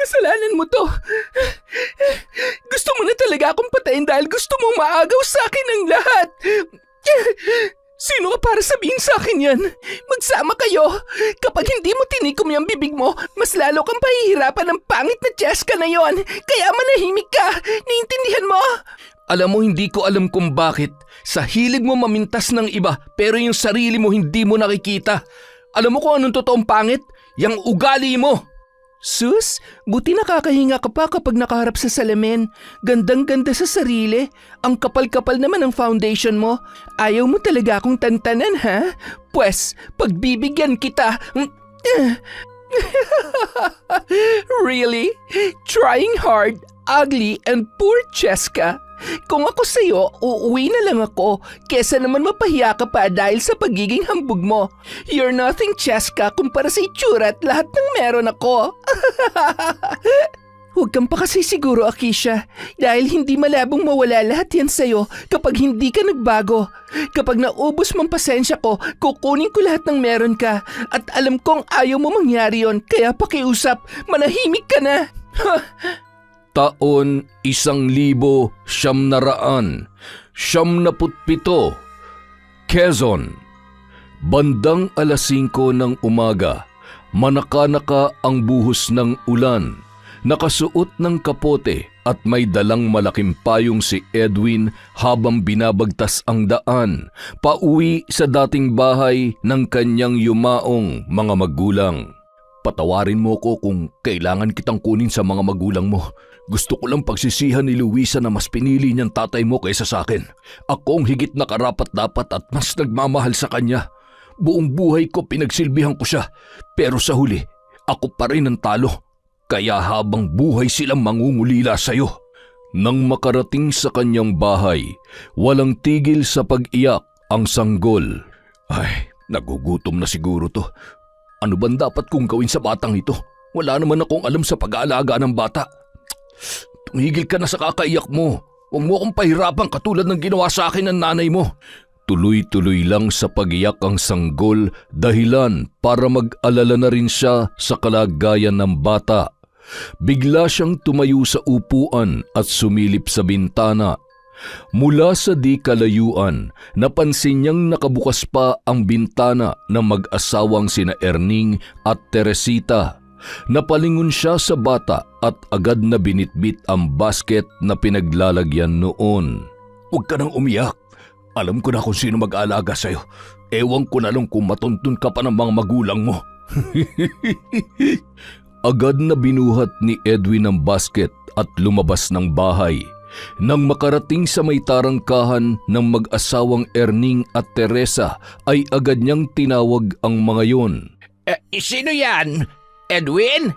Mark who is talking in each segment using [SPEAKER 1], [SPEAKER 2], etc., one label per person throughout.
[SPEAKER 1] Kasalanan mo to. Gusto mo na talaga akong patayin dahil gusto mong maagaw sa akin ang lahat. Sino ka para sabihin sa akin yan? Magsama kayo. Kapag hindi mo tinikom yung bibig mo, mas lalo kang pahihirapan ng pangit na Cheska na yon. Kaya manahimik ka. Naiintindihan mo? Alam mo, hindi ko alam kung bakit. Sa hilig mo mamintas ng iba, pero yung sarili mo hindi mo nakikita. Alam mo kung anong totoong pangit? Yang ugali mo. Sus, buti nakakahinga ka pa kapag nakaharap sa salamin. Gandang-ganda sa sarili. Ang kapal-kapal naman ng foundation mo. Ayaw mo talaga akong tantanan, ha? Pwes, pagbibigyan kita. Really? Trying hard, ugly, and poor Cheska? Kung ako sa'yo, uuwi na lang ako kesa naman mapahiya ka pa dahil sa pagiging hambog mo. You're nothing, Cheska, kumpara sa itsura at lahat ng meron ako. Huwag kang pa kasi siguro, Akisha, dahil hindi malabong mawala lahat yan sa'yo kapag hindi ka nagbago. Kapag naubos mong pasensya ko, kukunin ko lahat ng meron ka at alam kong ayaw mo mangyari yon, kaya pakiusap, manahimik ka na.
[SPEAKER 2] Taon 1997, Quezon. Bandang alas 5 ng umaga, manaka-naka ang buhos ng ulan. Nakasuot ng kapote at may dalang malaking payong si Edwin habang binabagtas ang daan, pauwi sa dating bahay ng kanyang yumaong mga magulang. Patawarin mo ko kung kailangan kitang kunin sa mga magulang mo. Gusto ko lang pagsisihan ni Luisa na mas pinili niyang tatay mo kaysa sa akin. Ako ang higit na karapat-dapat at mas nagmamahal sa kanya. Buong buhay ko pinagsilbihan ko siya. Pero sa huli, ako pa rin ang talo. Kaya habang buhay silang mangungulila sa'yo. Nang makarating sa kanyang bahay, walang tigil sa pag-iyak ang sanggol. Ay, nagugutom na siguro to. Ano bang dapat kong gawin sa batang ito? Wala naman akong alam sa pag-aalaga ng bata. Tumigil ka na sa kakaiyak mo. Huwag mo akong pahirapan katulad ng ginawa sa akin ng nanay mo. Tuloy-tuloy lang sa pag-iyak ang sanggol dahilan para mag-alala na rin siya sa kalagayan ng bata. Bigla siyang tumayo sa upuan at sumilip sa bintana. Mula sa di kalayuan, napansin niyang nakabukas pa ang bintana ng mag-asawang sina Erning at Teresita. Napalingon siya sa bata at agad na binitbit ang basket na pinaglalagyan noon. Huwag ka nang umiyak. Alam ko na kung sino mag-aalaga sa'yo. Ewan ko na lang kung matuntun ka pa ng mga magulang mo. Agad na binuhat ni Edwin ang basket at lumabas ng bahay. Nang makarating sa may tarangkahan ng mag-asawang Erning at Teresa ay agad niyang tinawag ang mga yon.
[SPEAKER 1] Sino yan? Edwin?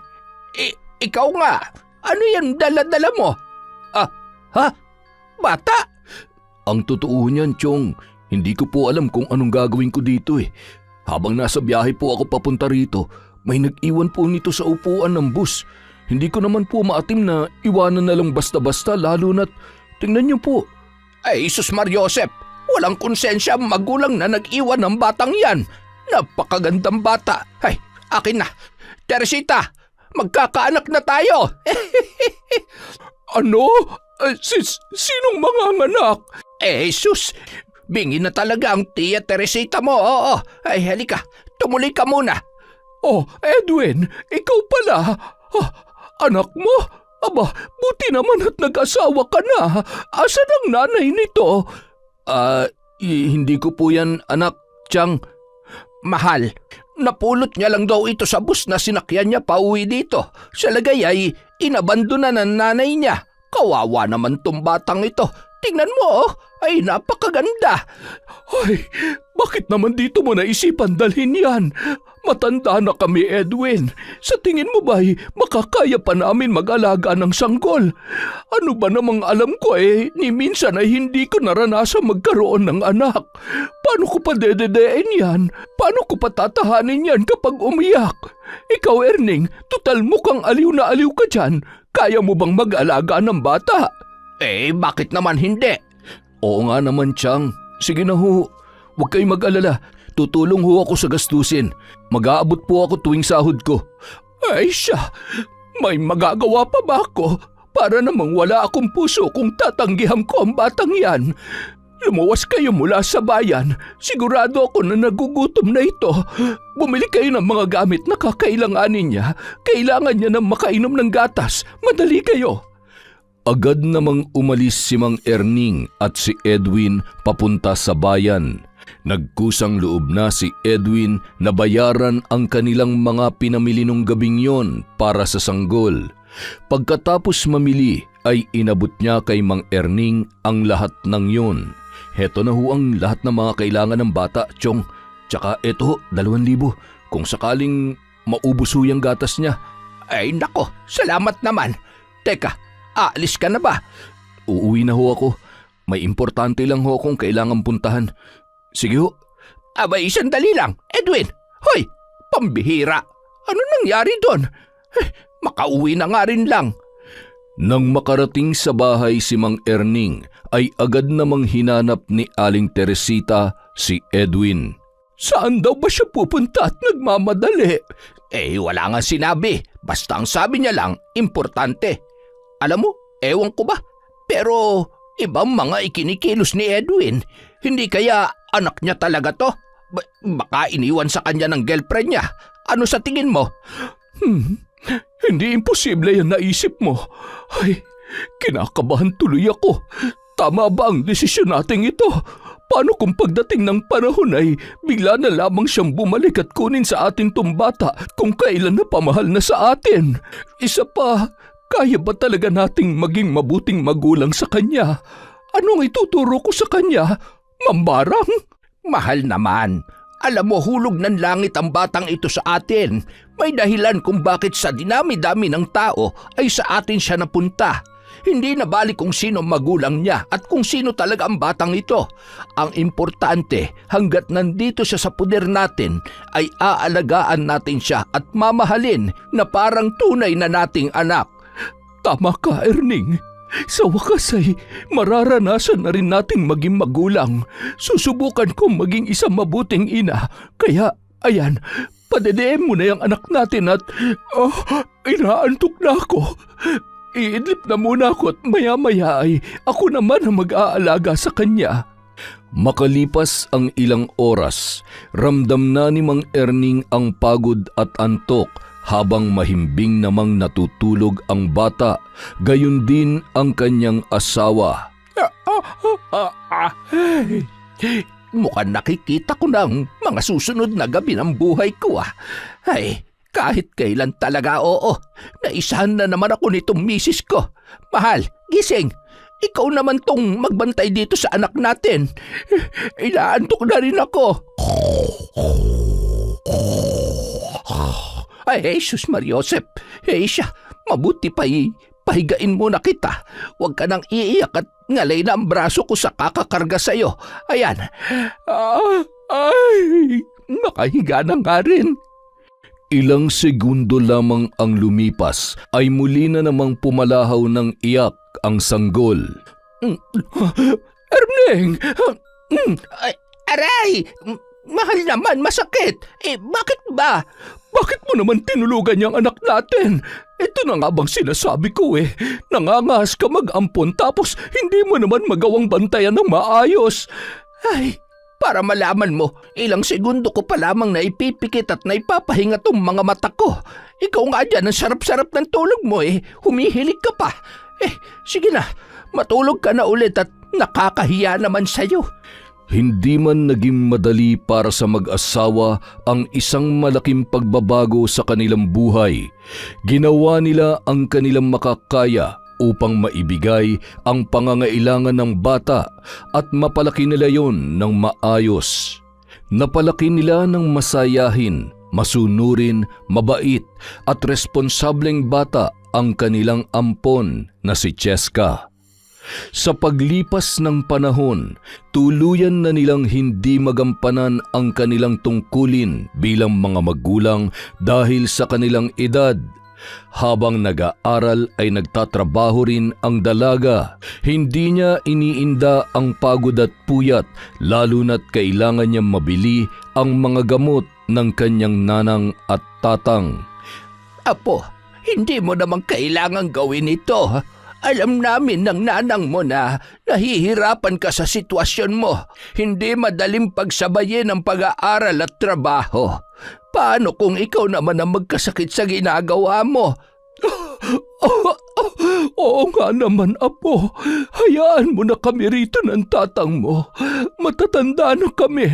[SPEAKER 1] Ikaw nga. Ano yan dala-dala mo? Ha? Bata?
[SPEAKER 2] Ang totoo niyan, Chong, hindi ko po alam kung anong gagawin ko dito eh. Habang nasa biyahe po ako papunta rito, may nag-iwan po nito sa upuan ng bus. Hindi ko naman po maatim na iwanan na lang basta-basta lalo na't tingnan niyo po.
[SPEAKER 1] Ay, Sus Mariosep, walang konsensya ang magulang na nag-iwan ng batang yan. Napakagandang bata. Ay, akin na. Teresita, magkakaanak na tayo.
[SPEAKER 2] Ano? Sinong mga anak?
[SPEAKER 1] Sus, bingi na talaga ang tiya Teresita mo. Oo. Ay, halika, tumuloy ka muna.
[SPEAKER 2] Oh, Edwin, ikaw pala. Anak mo? Aba, buti naman at nag-asawa ka na. Asan ang nanay nito? Hindi ko po yan, anak, Chang.
[SPEAKER 1] Mahal, napulot niya lang daw ito sa bus na sinakyan niya pauwi dito. Sa lagay ay inabandona ng nanay niya. Kawawa naman tong batang ito. Tingnan mo, ay napakaganda.
[SPEAKER 2] Ay, bakit naman dito mo naisipan dalhin yan? Matanda na kami, Edwin. Sa tingin mo ba'y makakaya pa namin mag-alaga ng sanggol? Ano ba namang alam ko ni minsan ay hindi ko naranasan magkaroon ng anak. Paano ko pa dededein yan? Paano ko pa tatahanin yan kapag umiyak? Ikaw, Erning, tutal mukhang aliw na aliw ka dyan. Kaya mo bang mag-alaga ng bata?
[SPEAKER 1] Bakit naman hindi?
[SPEAKER 2] Oo nga naman, Chang. Sige na ho. Huwag kayong mag-alala. Tutulong ho ako sa gastusin. Mag-aabot po ako tuwing sahod ko.
[SPEAKER 1] Ay siya, May magagawa pa ba ako para namang wala akong puso kung tatanggihan ko ang batang yan? Lumuwas kayo mula sa bayan. Sigurado ako na nagugutom na ito. Bumili kayo ng mga gamit na kakailanganin niya. Kailangan niya ng makainom ng gatas. Madali kayo.
[SPEAKER 2] Agad namang umalis si Mang Erning at si Edwin papunta sa bayan. Nagkusang loob na si Edwin na bayaran ang kanilang mga pinamili nung gabing yon para sa sanggol. Pagkatapos mamili ay inabot niya kay Mang Erning ang lahat ng yon. Heto na ho ang lahat ng mga kailangan ng bata, Chong. Tsaka eto, 2,000 kung sakaling maubos ho yung gatas niya.
[SPEAKER 1] Ay nako, salamat naman. Teka, aalis ka na ba?
[SPEAKER 2] Uuwi na ho ako. May importante lang ho akong kailangan puntahan. Sige ho.
[SPEAKER 1] Abay, sandali lang. Edwin, hoy, pambihira. Ano nangyari doon? Makauwi na nga rin lang.
[SPEAKER 2] Nang makarating sa bahay si Mang Erning, ay agad namang hinanap ni Aling Teresita si Edwin.
[SPEAKER 1] Saan daw ba siya pupunta at nagmamadali? Wala nga sinabi. Basta ang sabi niya lang, importante. Alam mo, ewan ko ba? Pero ibang mga ikinikilos ni Edwin. Hindi kaya anak niya talaga to? Baka iniwan sa kanya ng girlfriend niya. Ano sa tingin mo? Hindi imposible yan naisip mo. Ay, kinakabahan tuloy ako. Tama ba ang desisyon nating ito? Paano kung pagdating ng panahon ay bigla na lamang siyang bumalik at kunin sa atin tong bata kung kailan na pamahal na sa atin? Isa pa, kaya ba talaga nating maging mabuting magulang sa kanya? Anong ituturo ko sa kanya? Mambarang? Mahal naman. Alam mo, hulog ng langit ang batang ito sa atin. May dahilan kung bakit sa dinami-dami ng tao ay sa atin siya napunta. Hindi na balik kung sino magulang niya at kung sino talaga ang batang ito. Ang importante, hanggat nandito siya sa puder natin, ay aalagaan natin siya at mamahalin na parang tunay na nating anak. Tama ka, Erning. Sa wakas ay mararanasan na rin nating maging magulang. Susubukan kong maging isang mabuting ina. Kaya, ayan, padedeem mo na yung anak natin at inaantok na ako. Iidlip na muna ako at maya-maya ay ako naman ang mag-aalaga sa kanya.
[SPEAKER 2] Makalipas ang ilang oras, ramdam na ni Mang Erning ang pagod at antok habang mahimbing namang natutulog ang bata, gayon din ang kanyang asawa.
[SPEAKER 1] Mukhang nakikita ko ng mga susunod na gabi ng buhay ko. Ay, kahit kailan talaga oo. Naisahan na naman ako nitong misis ko. Mahal, gising. Ikaw naman tong magbantay dito sa anak natin. Inaantok na rin ako. Ay, Jesus Mariosep. Siya, mabuti pa pahigain muna kita. Huwag ka nang iiyak at ngalay na ang braso ko sa kakakarga sa'yo. Ayan. Nakahiga na nga rin.
[SPEAKER 2] Ilang segundo lamang ang lumipas ay muli na namang pumalahaw ng iyak ang sanggol.
[SPEAKER 1] Erning! Aray! Mahal naman, masakit. Bakit ba? Bakit mo naman tinulugan niyang anak natin? Ito na nga bang sinasabi ko Nangangas ka mag-ampon tapos hindi mo naman magawang bantayan ng maayos. Ay, para malaman mo, ilang segundo ko pa lamang na ipipikit at naipapahinga tong mga mata ko. Ikaw nga dyan, ang sarap-sarap ng tulog mo humihilig ka pa. Sige na, matulog ka na ulit at nakakahiya naman sa'yo.
[SPEAKER 2] Hindi man naging madali para sa mag-asawa ang isang malaking pagbabago sa kanilang buhay. Ginawa nila ang kanilang makakaya upang maibigay ang pangangailangan ng bata at mapalaki nila yon ng maayos. Napalaki nila ng masayahin, masunurin, mabait at responsableng bata ang kanilang ampon na si Cheska. Sa paglipas ng panahon, tuluyan na nilang hindi magampanan ang kanilang tungkulin bilang mga magulang dahil sa kanilang edad. Habang nag-aaral ay nagtatrabaho rin ang dalaga. Hindi niya iniinda ang pagod at puyat, lalo na't kailangan niyang mabili ang mga gamot ng kanyang nanang at tatang.
[SPEAKER 1] Apo, Hindi mo naman kailangang gawin ito. Alam namin ng nanang mo na nahihirapan ka sa sitwasyon mo. Hindi madaling pagsabayin ang pag-aaral at trabaho. Paano kung ikaw naman ang magkasakit sa ginagawa mo? Oo nga naman, Apo. Hayaan mo na kami rito ng tatang mo. Matatanda na kami.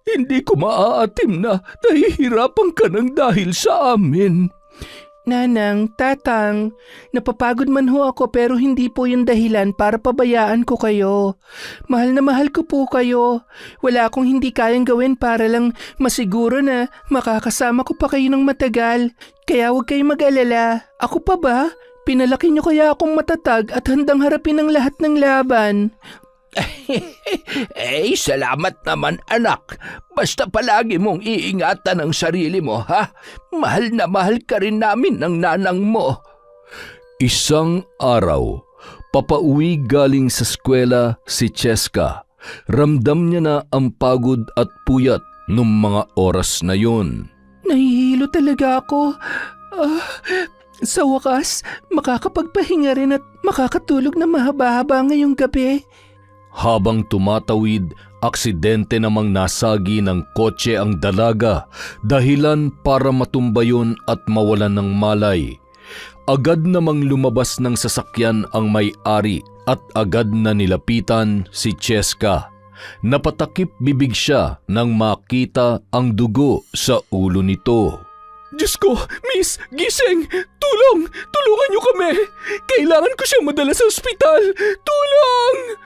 [SPEAKER 1] Hindi ko maaatim na nahihirapan ka ng dahil sa amin. Nanang, tatang, napapagod man ho ako pero hindi po yung dahilan para pabayaan ko kayo. Mahal na mahal ko po kayo. Wala akong hindi kayang gawin para lang masiguro na makakasama ko pa kayo ng matagal. Kaya huwag kayong mag-alala. Ako pa ba? Pinalaki niyo kaya akong matatag at handang harapin ang lahat ng laban. Salamat naman anak. Basta palagi mong iingatan ang sarili mo, ha? Mahal na mahal ka rin namin ng nanang mo.
[SPEAKER 2] Isang araw, papauwi galing sa eskwela si Cheska. Ramdam niya na ang pagod at puyat nung mga oras na yun.
[SPEAKER 1] Nahihilo talaga ako. Sa wakas, makakapagpahinga rin at makakatulog na mahaba-haba ngayong gabi.
[SPEAKER 2] Habang tumatawid, aksidente namang nasagi ng kotse ang dalaga, dahilan para matumba yun at mawalan ng malay. Agad namang lumabas ng sasakyan ang may-ari at agad na nilapitan si Cheska. Napatakip bibig siya nang makita ang dugo sa ulo nito.
[SPEAKER 1] Diyos ko, miss, gising! Tulong! Tulungan niyo kami! Kailangan ko siyang madala sa ospital! Tulong!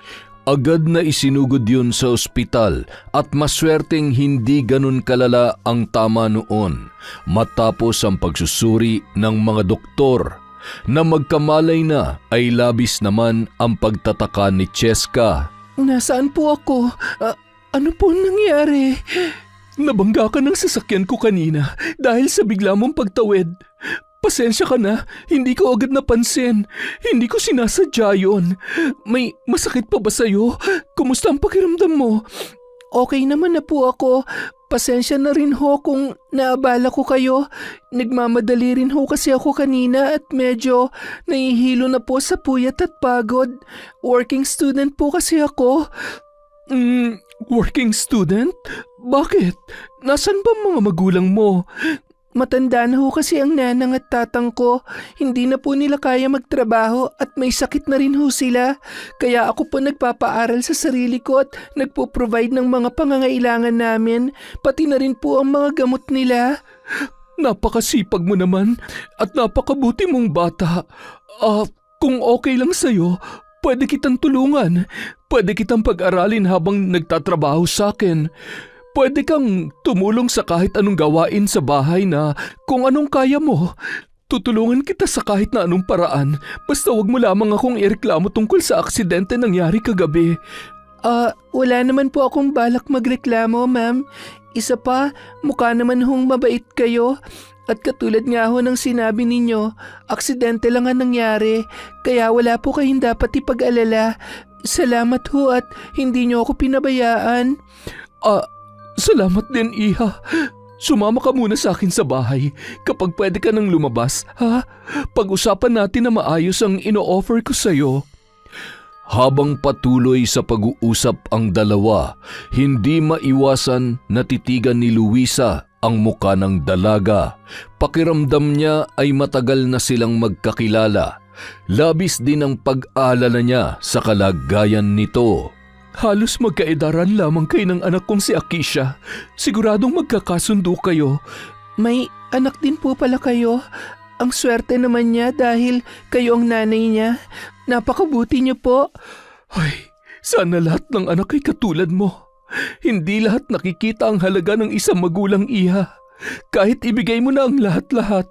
[SPEAKER 2] Agad na isinugod yun sa ospital at maswerteng hindi ganun kalala ang tama noon matapos ang pagsusuri ng mga doktor. Na magkamalay na ay labis naman ang pagtataka ni Cheska.
[SPEAKER 1] Nasaan po ako? Ano po nangyari? Nabangga ka ng sasakyan ko kanina dahil sa bigla mong pagtawid. Pasensya ka na, hindi ko agad napansin. Hindi ko sinasadya yun. May masakit pa ba sa'yo? Kumusta ang pakiramdam mo? Okay naman na po ako. Pasensya na rin ho kung naabala ko kayo. Nagmamadali rin ho kasi ako kanina at medyo nahihilo na po sa puyat at pagod. Working student po kasi ako. Working student? Bakit? Nasaan ba mga magulang mo? Matanda na ho kasi ang nanang at tatang ko. Hindi na po nila kaya magtrabaho at may sakit na rin ho sila. Kaya ako po nagpapaaral sa sarili ko at nagpo-provide ng mga pangangailangan namin. Pati na rin po ang mga gamot nila. Napakasipag mo naman at napakabuti mong bata. Kung okay lang sa'yo, pwede kitang tulungan. Pwede kitang pag-aralin habang nagtatrabaho sa akin. Pwede kang tumulong sa kahit anong gawain sa bahay na kung anong kaya mo. Tutulungan kita sa kahit na anong paraan. Basta wag mo lamang akong ireklamo tungkol sa aksidente nangyari kagabi. Wala naman po akong balak magreklamo, ma'am. Isa pa, mukha naman hong mabait kayo. At katulad nga ho ng sinabi ninyo, aksidente lang ang nangyari. Kaya wala po kayong dapat ipag-alala. Salamat ho at hindi niyo ako pinabayaan. Salamat din, Iha. Sumama ka muna sa akin sa bahay. Kapag pwede ka nang lumabas, ha? Pag-usapan natin na maayos ang ino-offer ko sa'yo.
[SPEAKER 2] Habang patuloy sa pag-uusap ang dalawa, hindi maiwasan na titigan ni Luisa ang muka ng dalaga. Pakiramdam niya ay matagal na silang magkakilala. Labis din ang pag-aalala niya sa kalagayan nito.
[SPEAKER 1] Halos magkaedaran lamang kayo ng anak kong si Akisha. Siguradong magkakasundo kayo. May anak din po pala kayo. Ang swerte naman niya dahil kayo ang nanay niya. Napakabuti niyo po. Ay, sana lahat ng anak ay katulad mo. Hindi lahat nakikita ang halaga ng isang magulang, Iha. Kahit ibigay mo na ang lahat-lahat.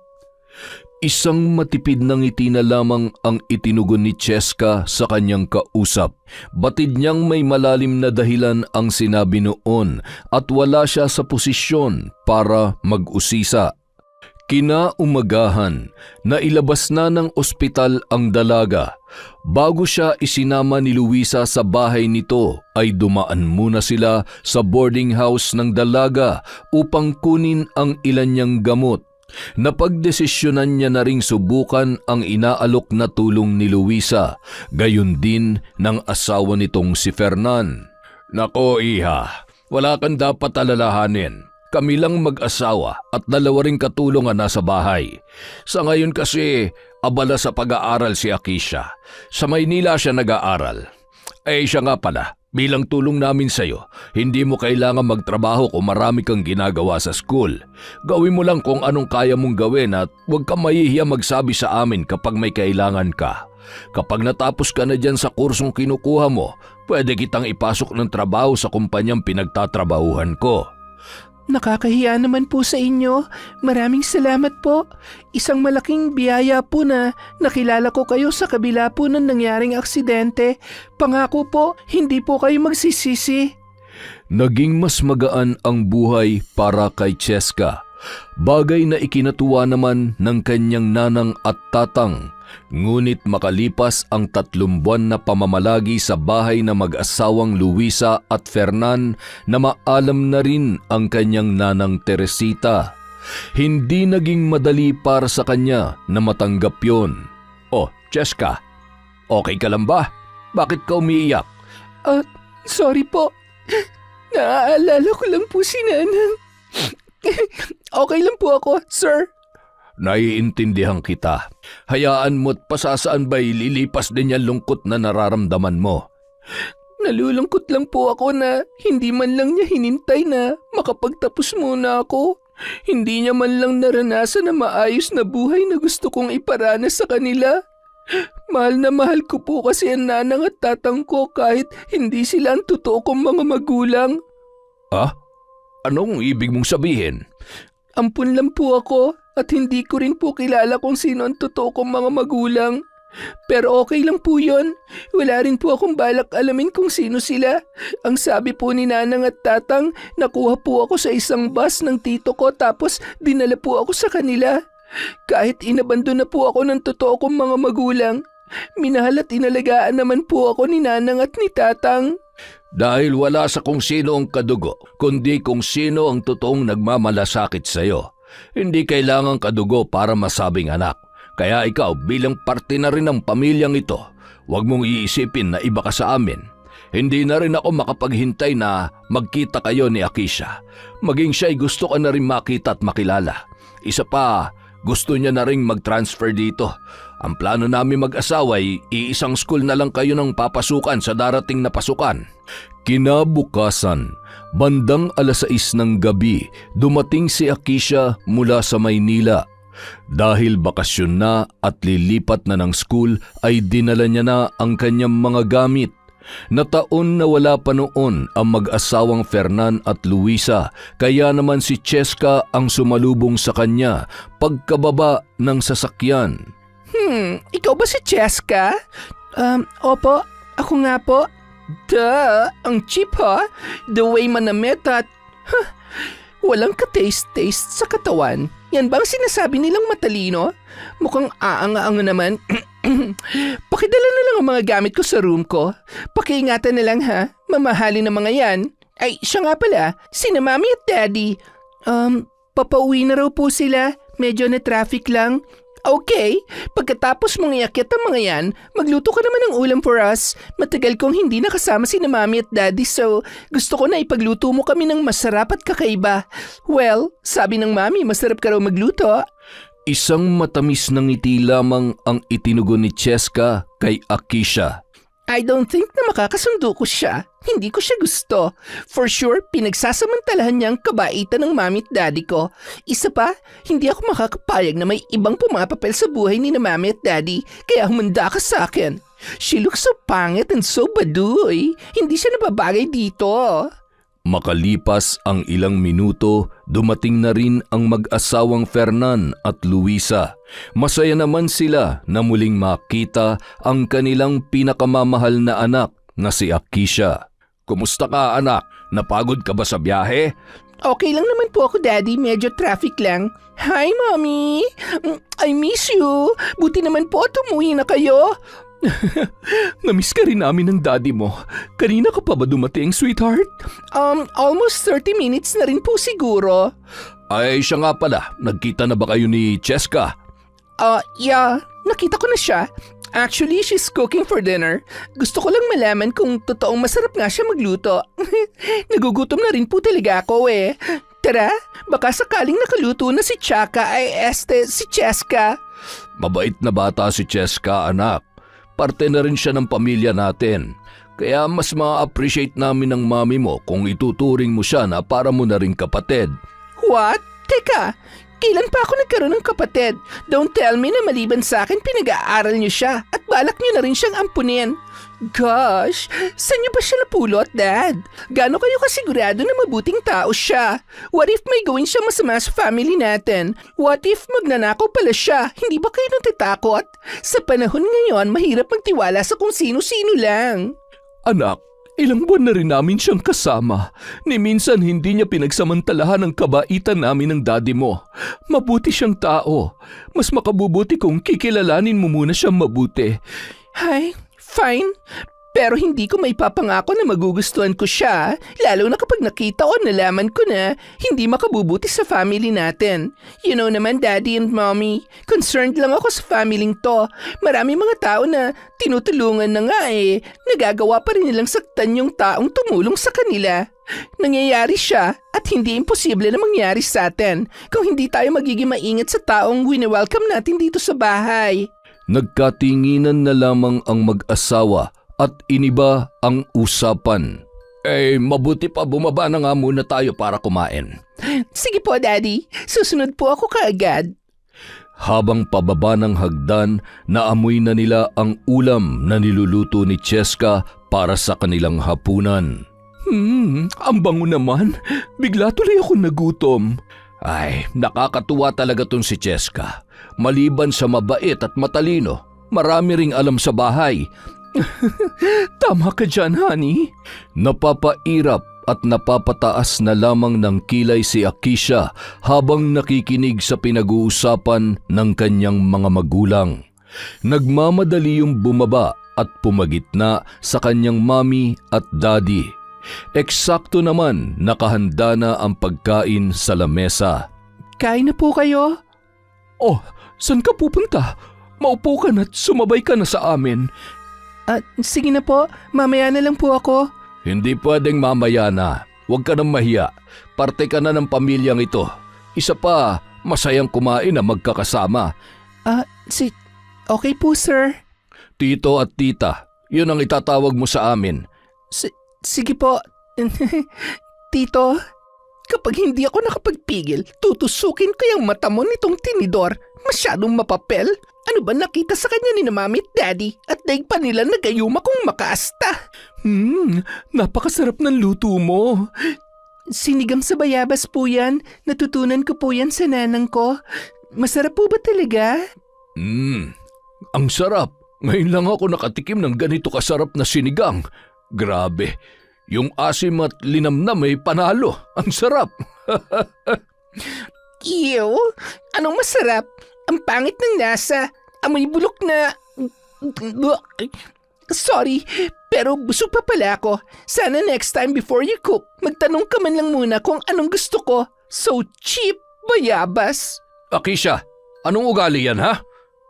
[SPEAKER 2] Isang matipid na ngiti na lamang ang itinugon ni Cheska sa kanyang kausap. Batid niyang may malalim na dahilan ang sinabi noon at wala siya sa posisyon para mag-usisa. Kinaumagahan, nailabas na ng ospital ang dalaga. Bago siya isinama ni Luisa sa bahay nito, ay dumaan muna sila sa boarding house ng dalaga upang kunin ang ilan niyang gamot. Napagdesisyonan niya na ring subukan ang inaalok na tulong ni Luisa, gayon din ng asawa nitong si Fernan. Nako iha, wala kang dapat alalahanin. Kami lang mag-asawa at dalawa ring katulong ang nasa bahay. Sa ngayon kasi, abala sa pag-aaral si Akisha. Sa Maynila siya nag-aaral. Siya nga pala, bilang tulong namin sa'yo, hindi mo kailangan magtrabaho kung marami kang ginagawa sa school. Gawin mo lang kung anong kaya mong gawin at huwag kang mahihiya magsabi sa amin kapag may kailangan ka. Kapag natapos ka na dyan sa kursong kinukuha mo, pwede kitang ipasok ng trabaho sa kumpanyang pinagtatrabahuhan ko.
[SPEAKER 1] Nakakahiya naman po sa inyo. Maraming salamat po. Isang malaking biyaya po na nakilala ko kayo sa kabila po ng nangyaring aksidente. Pangako po, hindi po kayo magsisisi.
[SPEAKER 2] Naging mas magaan ang buhay para kay Cheska. Bagay na ikinatuwa naman ng kanyang nanang at tatang. Ngunit makalipas ang 3 buwan na pamamalagi sa bahay na mag-asawang Luisa at Fernan na maalam na rin ang kanyang nanang Teresita. Hindi naging madali para sa kanya na matanggap yon. Oh, Cheska, okay ka lang ba? Bakit ka umiiyak?
[SPEAKER 1] Sorry po. Naaalala ko lang po si Nanang. Okay lang po ako, sir.
[SPEAKER 2] Naiintindihan kita. Hayaan mo't pasasaan ba'y lilipas din yan lungkot na nararamdaman mo?
[SPEAKER 1] Nalulungkot lang po ako na hindi man lang niya hinintay na makapagtapos muna ako. Hindi niya man lang naranasan na maayos na buhay na gusto kong iparanas sa kanila. Mahal na mahal ko po kasi ang nanang at tatang ko kahit hindi sila ang totoo kong mga magulang.
[SPEAKER 2] Anong ibig mong sabihin?
[SPEAKER 1] Ampun lang po ako at hindi ko rin po kilala kung sino ang totoo kong mga magulang. Pero okay lang po yon. Wala rin po akong balak alamin kung sino sila. Ang sabi po ni Nanang at Tatang, nakuha po ako sa isang bus ng tito ko tapos dinala po ako sa kanila. Kahit inabando na po ako ng totoo kong mga magulang, minahal at inalagaan naman po ako ni Nanang at ni Tatang.
[SPEAKER 2] Dahil wala sa kung sino ang kadugo, kundi kung sino ang totoong nagmamalasakit sa'yo. Hindi kailangang kadugo para masabing anak. Kaya ikaw bilang parte na rin ng pamilyang ito, huwag mong iisipin na iba ka sa amin. Hindi na rin ako makapaghintay na magkita kayo ni Akisha. Maging siya'y gusto ka na rin makita at makilala. Isa pa, gusto niya na rin mag-transfer dito. Ang plano namin mag-asawa ay iisang school na lang kayo ng papasukan sa darating na pasukan. Kinabukasan, bandang 6:00 ng gabi, dumating si Akisha mula sa Maynila. Dahil bakasyon na at lilipat na ng school ay dinala niya na ang kanyang mga gamit. Nataon na wala pa noon ang mag-asawang Fernan at Luisa, kaya naman si Cheska ang sumalubong sa kanya pagkababa ng sasakyan.
[SPEAKER 1] Ikaw ba si Cheska? Opo, ako nga po. Ang cheap ha? The way manamit at... walang ka-taste-taste sa katawan. Yan bang sinasabi nilang matalino? Mukhang aang-aang naman. Pakidala na lang ang mga gamit ko sa room ko. Pakiingatan na lang ha. Mamahalin na mga yan. Ay, siya nga pala. Sina Mami at Daddy. Papauwi na raw po sila. Medyo na traffic lang. Okay, pagkatapos mong iakyat ang mga yan, magluto ka naman ng ulam for us. Matagal kong hindi nakasama si Mami at Daddy so gusto ko na ipagluto mo kami ng masarap at kakaiba. Well, sabi ng Mami, masarap ka raw magluto.
[SPEAKER 2] Isang matamis na ngiti lamang ang itinugon ni Cheska kay Akisha.
[SPEAKER 1] I don't think na makakasundo ko siya. Hindi ko siya gusto. For sure, pinagsasamantalahan niya ang kabaitan ng Mami at Daddy ko. Isa pa, hindi ako makakapayag na may ibang pumapapel sa buhay ni na Mami at Daddy, kaya humanda ka sa akin. She looks so pangit and so baduy. Hindi siya nababagay dito.
[SPEAKER 2] Makalipas ang ilang minuto, dumating na rin ang mag-asawang Fernan at Luisa. Masaya naman sila na muling makita ang kanilang pinakamamahal na anak na si Akisha. Kumusta ka anak? Napagod ka ba sa biyahe?
[SPEAKER 1] Okay lang naman po ako, Daddy. Medyo traffic lang. Hi, Mommy! I miss you. Buti naman po at umuwi na kayo.
[SPEAKER 2] Namiss ka rin namin ng daddy mo. Kanina ka pa ba dumating, sweetheart?
[SPEAKER 1] Almost 30 minutes na rin po siguro.
[SPEAKER 2] Ay, siya nga pala. Nagkita na ba kayo ni Cheska?
[SPEAKER 1] Yeah. Nakita ko na siya. Actually, she's cooking for dinner. Gusto ko lang malaman kung totoong masarap nga siya magluto. Nagugutom na rin po talaga ako eh. Tara, baka sakaling nakaluto na si Chaka si Cheska.
[SPEAKER 2] Mabait na bata si Cheska, anak. Parte na rin siya ng pamilya natin. Kaya mas ma-appreciate namin ng mami mo kung ituturing mo siya na para mo na ring kapatid.
[SPEAKER 1] What? Teka, kailan pa ako nagkaroon ng kapatid? Don't tell me na maliban sa akin pinag-aaral niyo siya at balak niyo na rin siyang ampunin. Gosh, saan niyo ba siya napulot, Dad? Gaano kayo kasigurado na mabuting tao siya? What if may gawin siya masama sa family natin? What if magnanakaw pala siya? Hindi ba kayo natatakot? Sa panahon ngayon, mahirap magtiwala sa kung sino-sino lang.
[SPEAKER 2] Anak, ilang buwan na rin namin siyang kasama. Ni minsan hindi niya pinagsamantalahan ang kabaitan namin ng daddy mo. Mabuti siyang tao. Mas makabubuti kung kikilalanin mo muna siyang mabuti.
[SPEAKER 1] Ay, fine. Pero hindi ko may papangako na magugustuhan ko siya, lalo na kapag nakita o nalaman ko na hindi makabubuti sa family natin. You know naman, Daddy and Mommy, concerned lang ako sa familyng to. Marami mga tao na tinutulungan na nga nagagawa pa rin nilang saktan yung taong tumulong sa kanila. Nangyayari siya at hindi imposible na mangyari sa atin kung hindi tayo magiging maingat sa taong wini-welcome natin dito sa bahay.
[SPEAKER 2] Nagkatinginan na lamang ang mag-asawa at iniba ang usapan. Mabuti pa bumaba na nga muna tayo para kumain.
[SPEAKER 1] Sige po, Daddy. Susunod po ako kaagad.
[SPEAKER 2] Habang pababa ng hagdan, naamoy na nila ang ulam na niluluto ni Cheska para sa kanilang hapunan.
[SPEAKER 1] Ang bango naman. Bigla tuloy ako nagutom.
[SPEAKER 2] Ay, nakakatuwa talaga tong si Cheska. Maliban sa mabait at matalino, marami ring alam sa bahay.
[SPEAKER 1] Tama ka dyan, honey.
[SPEAKER 2] Napapairap at napapataas na lamang ng kilay si Akisha habang nakikinig sa pinag-uusapan ng kanyang mga magulang. Nagmamadali yung bumaba at pumagitna sa kanyang mami at daddy. Eksakto naman nakahanda na ang pagkain sa lamesa.
[SPEAKER 1] Kain na po kayo?
[SPEAKER 2] Oh, saan ka pupunta? Maupo ka na't sumabay ka na sa amin.
[SPEAKER 1] Sige na po, mamaya na lang po ako.
[SPEAKER 2] Hindi pwedeng mamaya na. Huwag ka nang mahiya. Parte ka na ng pamilyang ito. Isa pa, masayang kumain na magkakasama.
[SPEAKER 1] Okay po, sir.
[SPEAKER 2] Tito at tita, yun ang itatawag mo sa amin.
[SPEAKER 1] Sige po. Tito, kapag hindi ako nakapagpigil, tutusukin ko yung mata mo nitong tinidor. Masyadong mapapel. Ano ba nakita sa kanya ni na Mami at Daddy at daig pa nila nagayuma kung makaasta?
[SPEAKER 2] Napakasarap ng luto mo.
[SPEAKER 1] Sinigang sa bayabas po yan. Natutunan ko po yan sa nanang ko. Masarap po ba talaga?
[SPEAKER 2] Ang sarap. Ngayon lang ako nakatikim ng ganito kasarap na sinigang. Grabe. Yung asim at linamnam ay panalo. Ang sarap.
[SPEAKER 1] Ew! Anong masarap? Ang pangit ng lasa. Amoy bulok na... Sorry, pero busog pa pala ako. Sana next time before you cook, magtanong ka man lang muna kung anong gusto ko. So cheap, bayabas.
[SPEAKER 2] Akisha, anong ugali yan ha?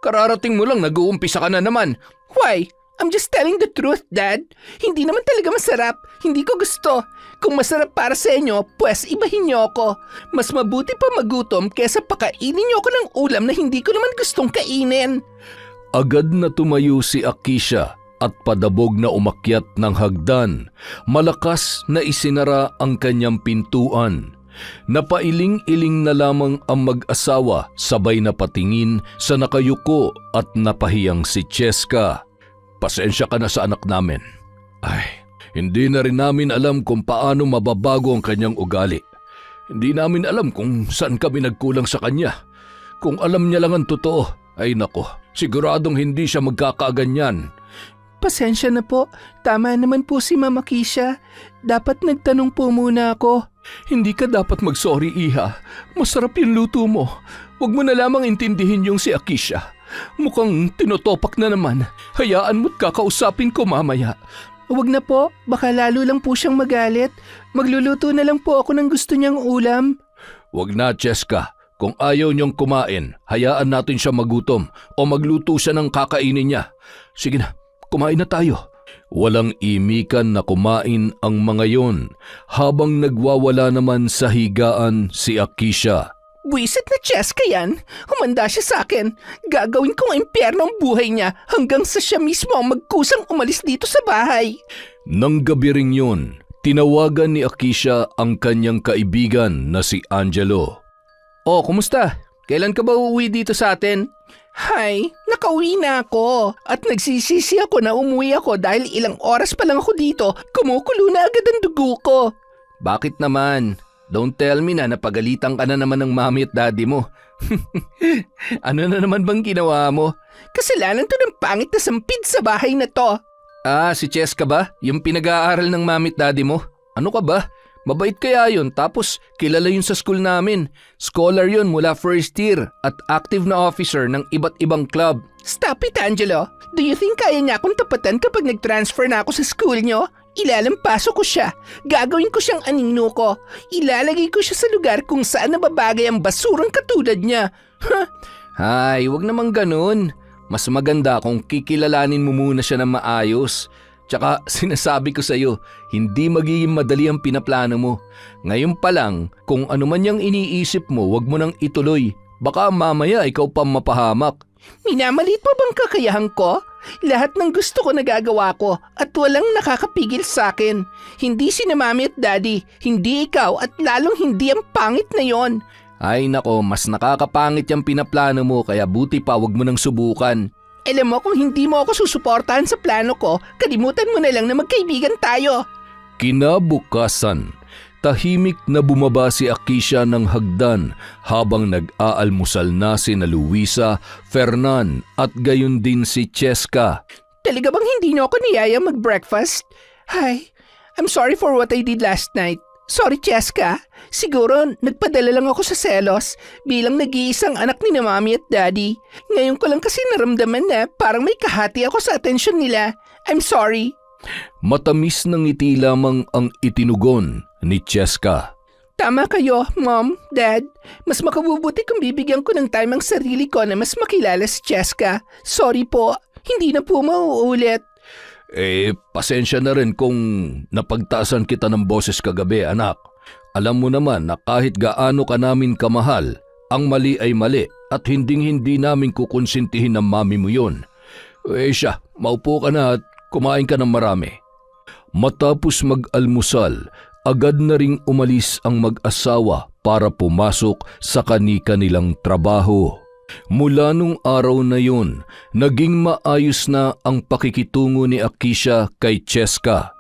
[SPEAKER 2] Kararating mo lang nag-uumpisa ka na naman.
[SPEAKER 1] Why? I'm just telling the truth, Dad. Hindi naman talaga masarap. Hindi ko gusto. Kung masarap para sa inyo, pues ibahin niyo ako. Mas mabuti pa magutom kesa pakainin niyo ako ng ulam na hindi ko naman gustong kainin.
[SPEAKER 2] Agad na tumayo si Akisha at padabog na umakyat ng hagdan. Malakas na isinara ang kanyang pintuan. Napailing-iling na lamang ang mag-asawa sabay na patingin sa nakayuko at napahiyang si Cheska. Pasensya ka na sa anak namin. Hindi na rin namin alam kung paano mababago ang kanyang ugali. Hindi namin alam kung saan kami nagkulang sa kanya. Kung alam niya lang ang totoo, ay nako, siguradong hindi siya magkakaganyan.
[SPEAKER 1] Pasensya na po. Tama naman po si Mama Kisha. Dapat nagtanong po muna ako.
[SPEAKER 2] Hindi ka dapat mag-sorry, Iha. Masarap yung luto mo. Huwag mo na lamang intindihin yung si Akisha. Mukhang tinotopak na naman. Hayaan mo't kakausapin ko mamaya.
[SPEAKER 1] Huwag na po, baka lalo lang po siyang magalit. Magluluto na lang po ako ng gusto niyang ulam.
[SPEAKER 2] Wag na, Cheska. Kung ayaw niyong kumain, hayaan natin siya magutom o magluto siya ng kakainin niya. Sige na, kumain na tayo. Walang imikan na kumain ang mga yon habang nagwawala naman sa higaan si Akisha.
[SPEAKER 1] Buisit na Cheska yan. Humanda siya sa akin. Gagawin kong impyerno ang buhay niya hanggang sa siya mismo ang magkusang umalis dito sa bahay.
[SPEAKER 2] Nang gabi ring yun, tinawagan ni Akisha ang kanyang kaibigan na si Angelo.
[SPEAKER 1] Oh, kumusta? Kailan ka ba uuwi dito sa atin? Hay, nakauwi na ako. At nagsisisi ako na umuwi ako dahil ilang oras pa lang ako dito, kumukulo na agad ang dugo ko. Bakit naman? Don't tell me na napagalitan ka na naman ng mami at daddy mo. Ano na naman bang ginawa mo? Kasalanan to ng pangit na sampid sa bahay na to. Ah, si Cheska ba? Yung pinag-aaral ng mami at daddy mo? Ano ka ba? Mabait kaya yun, tapos kilala yun sa school namin. Scholar yun mula first year at active na officer ng iba't ibang club. Stop it, Angelo. Do you think kaya niya akong tapatan kapag nag-transfer na ako sa school nyo? Ilalampaso ko siya. Gagawin ko siyang anino ko. Ilalagay ko siya sa lugar kung saan nababagay ang basurang katulad niya. Hay, wag namang ganun. Mas maganda kung kikilalanin mo muna siya ng maayos. Tsaka sinasabi ko sa'yo, hindi magiging madali ang pinaplano mo. Ngayon pa lang, kung ano man yung iniisip mo, wag mo nang ituloy. Baka mamaya ikaw pa mapahamak. Minamalit mo bang kakayahan ko? Lahat ng gusto ko nagagawa ko at walang nakakapigil sa akin. Hindi si mami at daddy, hindi ikaw at lalong hindi ang pangit na yon. Ay nako, mas nakakapangit yung pinaplano mo kaya buti pa wag mo nang subukan. Alam mo kung hindi mo ako susuportahan sa plano ko, kalimutan mo na lang na magkaibigan tayo.
[SPEAKER 2] Kinabukasan, tahimik na bumaba si Akisha ng hagdan habang nag-aalmusal na sina Luisa, Fernan at gayon din si Cheska.
[SPEAKER 1] Talaga bang hindi niyo ako niyaya mag-breakfast? Hi, I'm sorry for what I did last night. Sorry, Cheska. Siguro nagpadala lang ako sa selos bilang nag-iisang anak ni na mami at daddy. Ngayon ko lang kasi naramdaman na parang may kahati ako sa atensyon nila. I'm sorry.
[SPEAKER 2] Matamis ng ngiti lamang ang itinugon ni Cheska.
[SPEAKER 1] Tama kayo, Mom, Dad. Mas makabubuti kung bibigyan ko ng time ang sarili ko na mas makilala si Cheska. Sorry po, hindi na po mauulit.
[SPEAKER 2] Pasensya na rin kung napagtaasan kita ng boses kagabi, anak. Alam mo naman na kahit gaano ka namin kamahal, ang mali ay mali at hinding-hindi namin kukonsintihin ng mami mo yun. Siya, maupo ka na at kumain ka ng marami. Matapos mag-almusal, agad na ring umalis ang mag-asawa para pumasok sa kani-kanilang trabaho. Mula nung araw na yun, naging maayos na ang pakikitungo ni Akisha kay Cheska.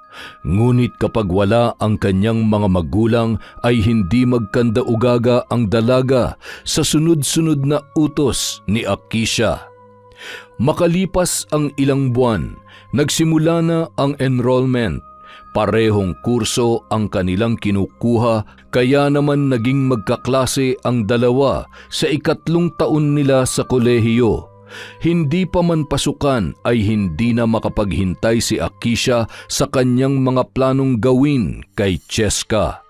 [SPEAKER 2] Ngunit kapag wala ang kanyang mga magulang ay hindi magkanda-ugaga ang dalaga sa sunod-sunod na utos ni Akisha. Makalipas ang ilang buwan, nagsimula na ang enrollment. Parehong kurso ang kanilang kinukuha kaya naman naging magkaklase ang dalawa sa 3 taon nila sa kolehiyo. Hindi pa man pasukan ay hindi na makapaghintay si Akisha sa kanyang mga planong gawin kay Cheska.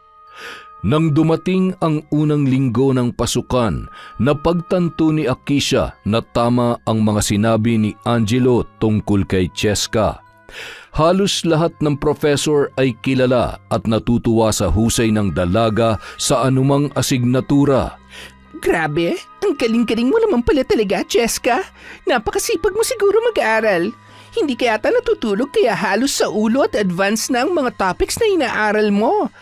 [SPEAKER 2] Nang dumating ang unang linggo ng pasukan, napagtanto ni Akisha na tama ang mga sinabi ni Angelo tungkol kay Cheska. Halos lahat ng professor ay kilala at natutuwa sa husay ng dalaga sa anumang asignatura.
[SPEAKER 1] Grabe, ang galing-galing mo naman pala talaga, Cheska. Napakasipag mo siguro mag-aral. Hindi kaya ata natutulog kaya halos sa ulo at advance na ang mga topics na inaaral mo.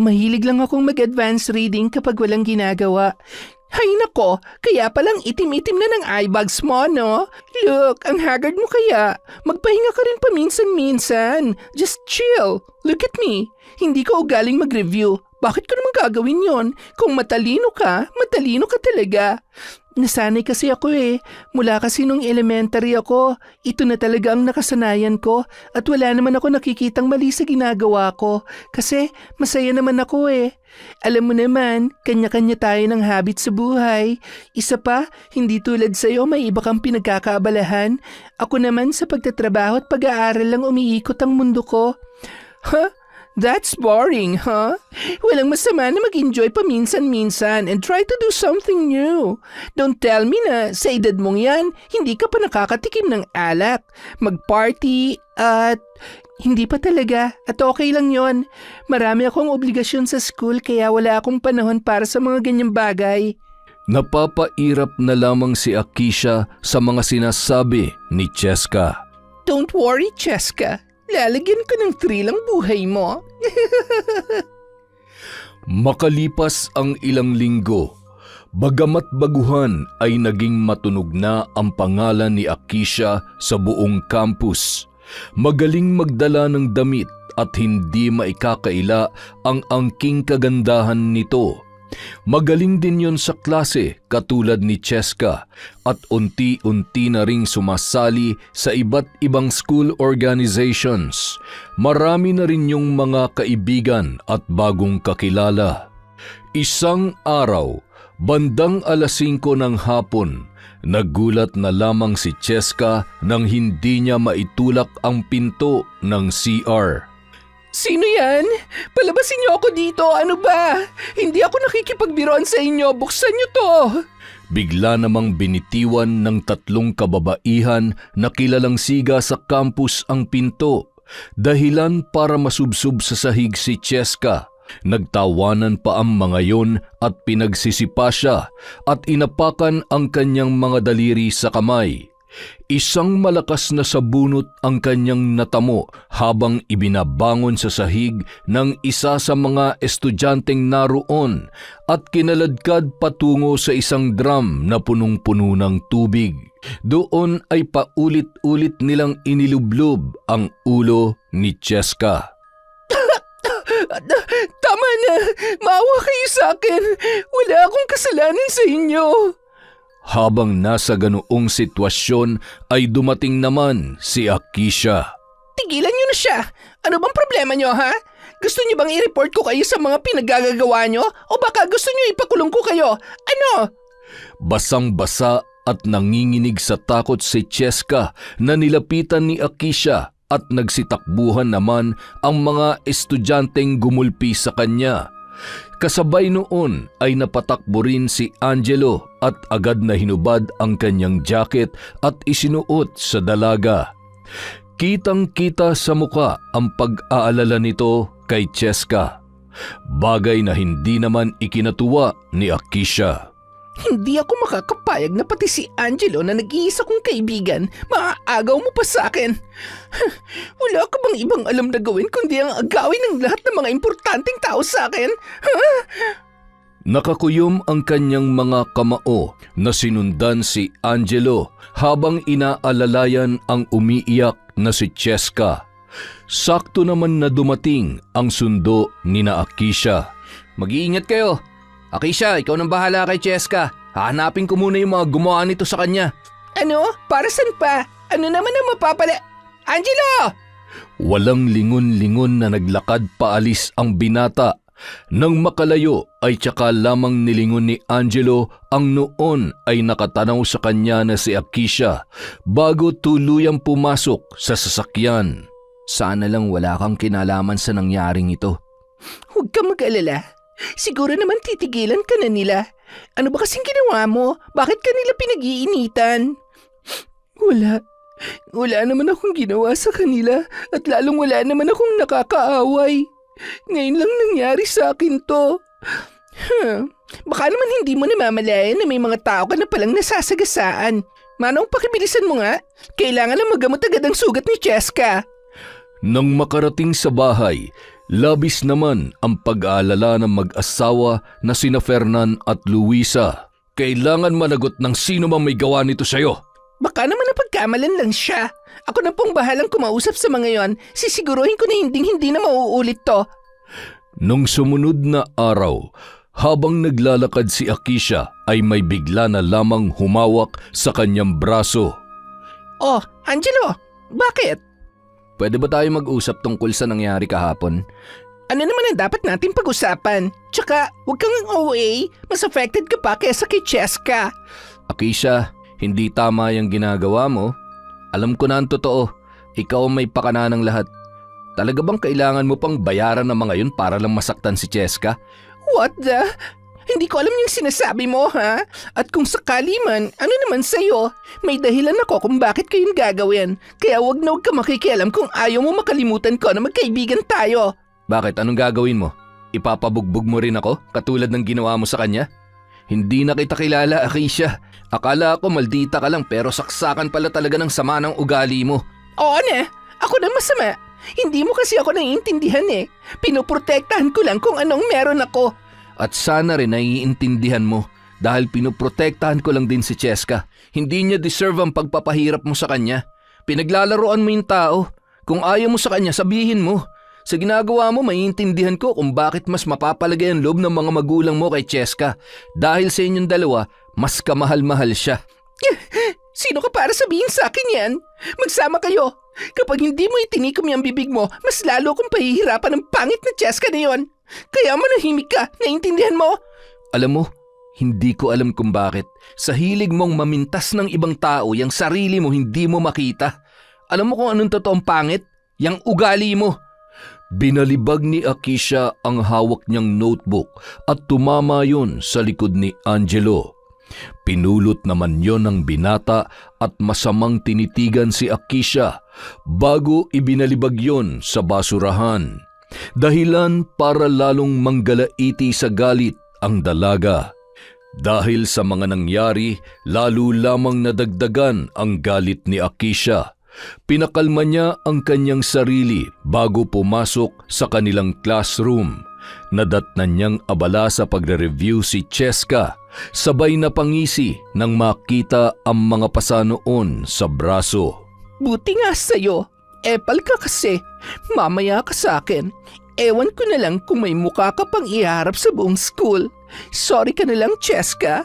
[SPEAKER 1] Mahilig lang akong mag-advance reading kapag walang ginagawa. Hay nako, kaya palang itim-itim na ng eye bags mo, no? Look, ang haggard mo kaya. Magpahinga ka rin paminsan-minsan. Just chill. Look at me. Hindi ka ugaling mag-review. Bakit ko naman gagawin yon? Kung matalino ka talaga. Nasanay kasi ako Mula kasi nung elementary ako, ito na talaga ang nakasanayan ko at wala naman ako nakikitang mali sa ginagawa ko kasi masaya naman ako Alam mo naman, kanya-kanya tayo ng habit sa buhay. Isa pa, hindi tulad sa'yo may iba kang pinagkakaabalahan. Ako naman sa pagtatrabaho at pag-aaral lang umiikot ang mundo ko. Ha? That's boring, huh? Walang masama na mag-enjoy paminsan-minsan and try to do something new. Don't tell me na sa edad mong yan, hindi ka pa nakakatikim ng alak, mag-party at... Hindi pa talaga at okay lang yon. Marami akong obligasyon sa school kaya wala akong panahon para sa mga ganyang bagay.
[SPEAKER 2] Napapairap na lamang si Akisha sa mga sinasabi ni Cheska.
[SPEAKER 1] Don't worry, Cheska. Lalagyan ko ng thrill ang buhay mo.
[SPEAKER 2] Makalipas ang ilang linggo, bagamat baguhan ay naging matunog na ang pangalan ni Akisha sa buong campus. Magaling magdala ng damit at hindi maikakaila ang angking kagandahan nito. Magaling din yon sa klase katulad ni Cheska at unti-unti na ring sumasali sa iba't ibang school organizations. Marami na rin yung mga kaibigan at bagong kakilala. Isang araw, bandang 5:00 ng hapon, nagulat na lamang si Cheska nang hindi niya maitulak ang pinto ng CR.
[SPEAKER 1] Sino yan? Palabasin niyo ako dito, ano ba? Hindi ako nakikipagbiroan sa inyo, buksan niyo to!
[SPEAKER 2] Bigla namang binitiwan ng 3 kababaihan na kilalang siga sa campus ang pinto. Dahilan para masubsob sa sahig si Cheska. Nagtawanan pa ang mga yon at pinagsisipa siya at inapakan ang kanyang mga daliri sa kamay. Isang malakas na sabunot ang kanyang natamo habang ibinabangon sa sahig ng isa sa mga estudyanteng naroon at kinaladkad patungo sa isang drum na punong-puno ng tubig. Doon ay paulit-ulit nilang inilublob ang ulo ni Cheska.
[SPEAKER 1] Tama na! Maawa kayo sa akin! Wala akong kasalanan sa inyo!
[SPEAKER 2] Habang nasa ganoong sitwasyon ay dumating naman si Akisha.
[SPEAKER 1] Tigilan niyo na siya! Ano bang problema niyo, ha? Gusto niyo bang i-report ko kayo sa mga pinagagagawa niyo? O baka gusto niyo ipakulong ko kayo? Ano?
[SPEAKER 2] Basang-basa at nanginginig sa takot si Cheska na nilapitan ni Akisha at nagsitakbuhan naman ang mga estudyanteng gumulpi sa kanya. Kasabay noon ay napatakbo rin si Angelo at agad na hinubad ang kanyang jacket at isinuot sa dalaga. Kitang-kita sa muka ang pag-aalala nito kay Cheska. Bagay na hindi naman ikinatuwa ni Akisha.
[SPEAKER 1] Hindi ako makakapayag na pati si Angelo na nag-iisa kong kaibigan, maaagaw mo pa sa akin. Wala ka bang ibang alam na gawin kundi ang agawin ng lahat ng mga importanteng tao sa akin?
[SPEAKER 2] Nakakuyom ang kanyang mga kamao na sinundan si Angelo habang inaalalayan ang umiiyak na si Cheska. Sakto naman na dumating ang sundo ni na Akisha.
[SPEAKER 3] Mag-iingat kayo. Akisha, ikaw nang bahala kay Cheska. Hahanapin ko muna yung mga gumawa nito sa kanya.
[SPEAKER 1] Ano? Para saan pa? Ano naman ang mapapala... Angelo!
[SPEAKER 2] Walang lingon-lingon na naglakad paalis ang binata. Nang makalayo ay tsaka lamang nilingon ni Angelo ang noon ay nakatanaw sa kanya na si Akisha bago tuluyang pumasok sa sasakyan.
[SPEAKER 3] Sana lang wala kang kinalaman sa nangyaring ito.
[SPEAKER 1] Huwag kang mag-alala. Siguro naman titigilan ka na nila. Ano ba kasing ginawa mo? Bakit ka nila pinag-iinitan? Wala naman akong ginawa sa kanila at lalong wala naman akong nakakaaway. Ngayon lang nangyari sa akin to. Baka naman hindi mo namamalayan na may mga tao ka na palang nasasagasaan. Manong pakibilisan mo nga. Kailangan na magamot agad ang sugat ni Cheska.
[SPEAKER 2] Nang makarating sa bahay, labis naman ang pag-aalala ng mag-asawa na sina Fernan at Luisa. Kailangan managot ng sino mang may gawa nito sa'yo.
[SPEAKER 1] Baka naman napagkamalan lang siya. Ako na pong bahalang kumausap sa mga yon. Sisiguruhin ko na hindi na mauulit to.
[SPEAKER 2] Nung sumunod na araw, habang naglalakad si Akisha ay may bigla na lamang humawak sa kanyang braso.
[SPEAKER 1] Oh, Angelo, bakit?
[SPEAKER 3] Pwede ba tayo mag-usap tungkol sa nangyari kahapon?
[SPEAKER 1] Ano naman ang dapat natin pag-usapan? Tsaka, huwag kang OA. Mas affected ka pa kesa kay Cheska.
[SPEAKER 3] Akisha, hindi tama yung ginagawa mo. Alam ko na ang totoo. Ikaw ang may pakana ng lahat. Talaga bang kailangan mo pang bayaran ng mga yun para lang masaktan si Cheska?
[SPEAKER 1] What the? Hindi ko alam yung sinasabi mo, ha? At kung sakali man, ano naman sa'yo? May dahilan ako kung bakit ko yun gagawin. Kaya wag na wag ka makikialam kung ayaw mo makalimutan ko na magkaibigan tayo.
[SPEAKER 3] Bakit? Anong gagawin mo? Ipapabugbog mo rin ako katulad ng ginawa mo sa kanya? Hindi na kita kilala, Akisha. Akala ko maldita ka lang pero saksakan pala talaga ng sama ng ugali mo.
[SPEAKER 1] Oo na, ako na masama. Hindi mo kasi ako naiintindihan eh. Pinoprotektahan ko lang kung anong meron ako.
[SPEAKER 3] At sana rin naiintindihan mo dahil pinoprotektahan ko lang din si Cheska. Hindi niya deserve ang pagpapahirap mo sa kanya. Pinaglalaroan mo yung tao. Kung ayaw mo sa kanya, sabihin mo. Sa ginagawa mo, maiintindihan ko kung bakit mas mapapalagay ang loob ng mga magulang mo kay Cheska. Dahil sa inyong dalawa, mas kamahal-mahal siya.
[SPEAKER 1] Sino ka para sabihin sa akin yan? Magsama kayo. Kapag hindi mo itinikom yung bibig mo, mas lalo kong pahihirapan ng pangit na Cheska na yon. Kaya manahimik ka, naiintindihan mo?
[SPEAKER 3] Alam mo, hindi ko alam kung bakit. Sa hilig mong mamintas ng ibang tao, yung sarili mo hindi mo makita. Alam mo kung anong totoong pangit? Yang ugali mo.
[SPEAKER 2] Binalibag ni Akisha ang hawak niyang notebook at tumama yon sa likod ni Angelo. Pinulot naman yon ng binata at masamang tinitigan si Akisha bago ibinalibag yon sa basurahan. Dahilan para lalong manggalaiti sa galit ang dalaga. Dahil sa mga nangyari, lalo lamang nadagdagan ang galit ni Akisha. Pinakalma niya ang kanyang sarili bago pumasok sa kanilang classroom. Nadatnan niyang abala sa pagre-review si Cheska, sabay na pangisi nang makita ang mga pasa noon sa braso.
[SPEAKER 1] Buti nga sa'yo. Epal ka kasi. Mamaya ka sa akin. Ewan ko na lang kung may mukha ka pang iharap sa buong school. Sorry ka na lang, Cheska.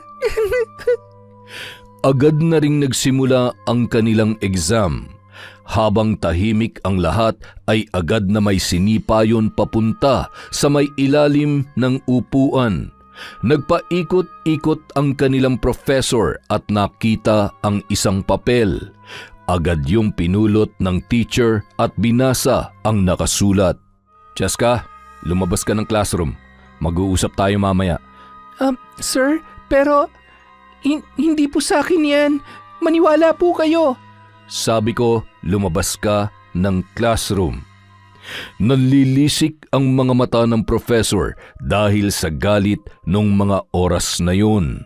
[SPEAKER 2] Agad na ring nagsimula ang kanilang exam. Habang tahimik ang lahat ay agad na may sinipayon papunta sa may ilalim ng upuan. Nagpaikot-ikot ang kanilang professor at nakita ang isang papel. Agad yung pinulot ng teacher at binasa ang nakasulat.
[SPEAKER 3] Cheska, lumabas ka ng classroom. Mag-uusap tayo mamaya.
[SPEAKER 1] Sir, pero hindi po sa akin yan. Maniwala po kayo.
[SPEAKER 2] Sabi ko, lumabas ka ng classroom. Nanlilisik ang mga mata ng professor dahil sa galit nung mga oras na yun.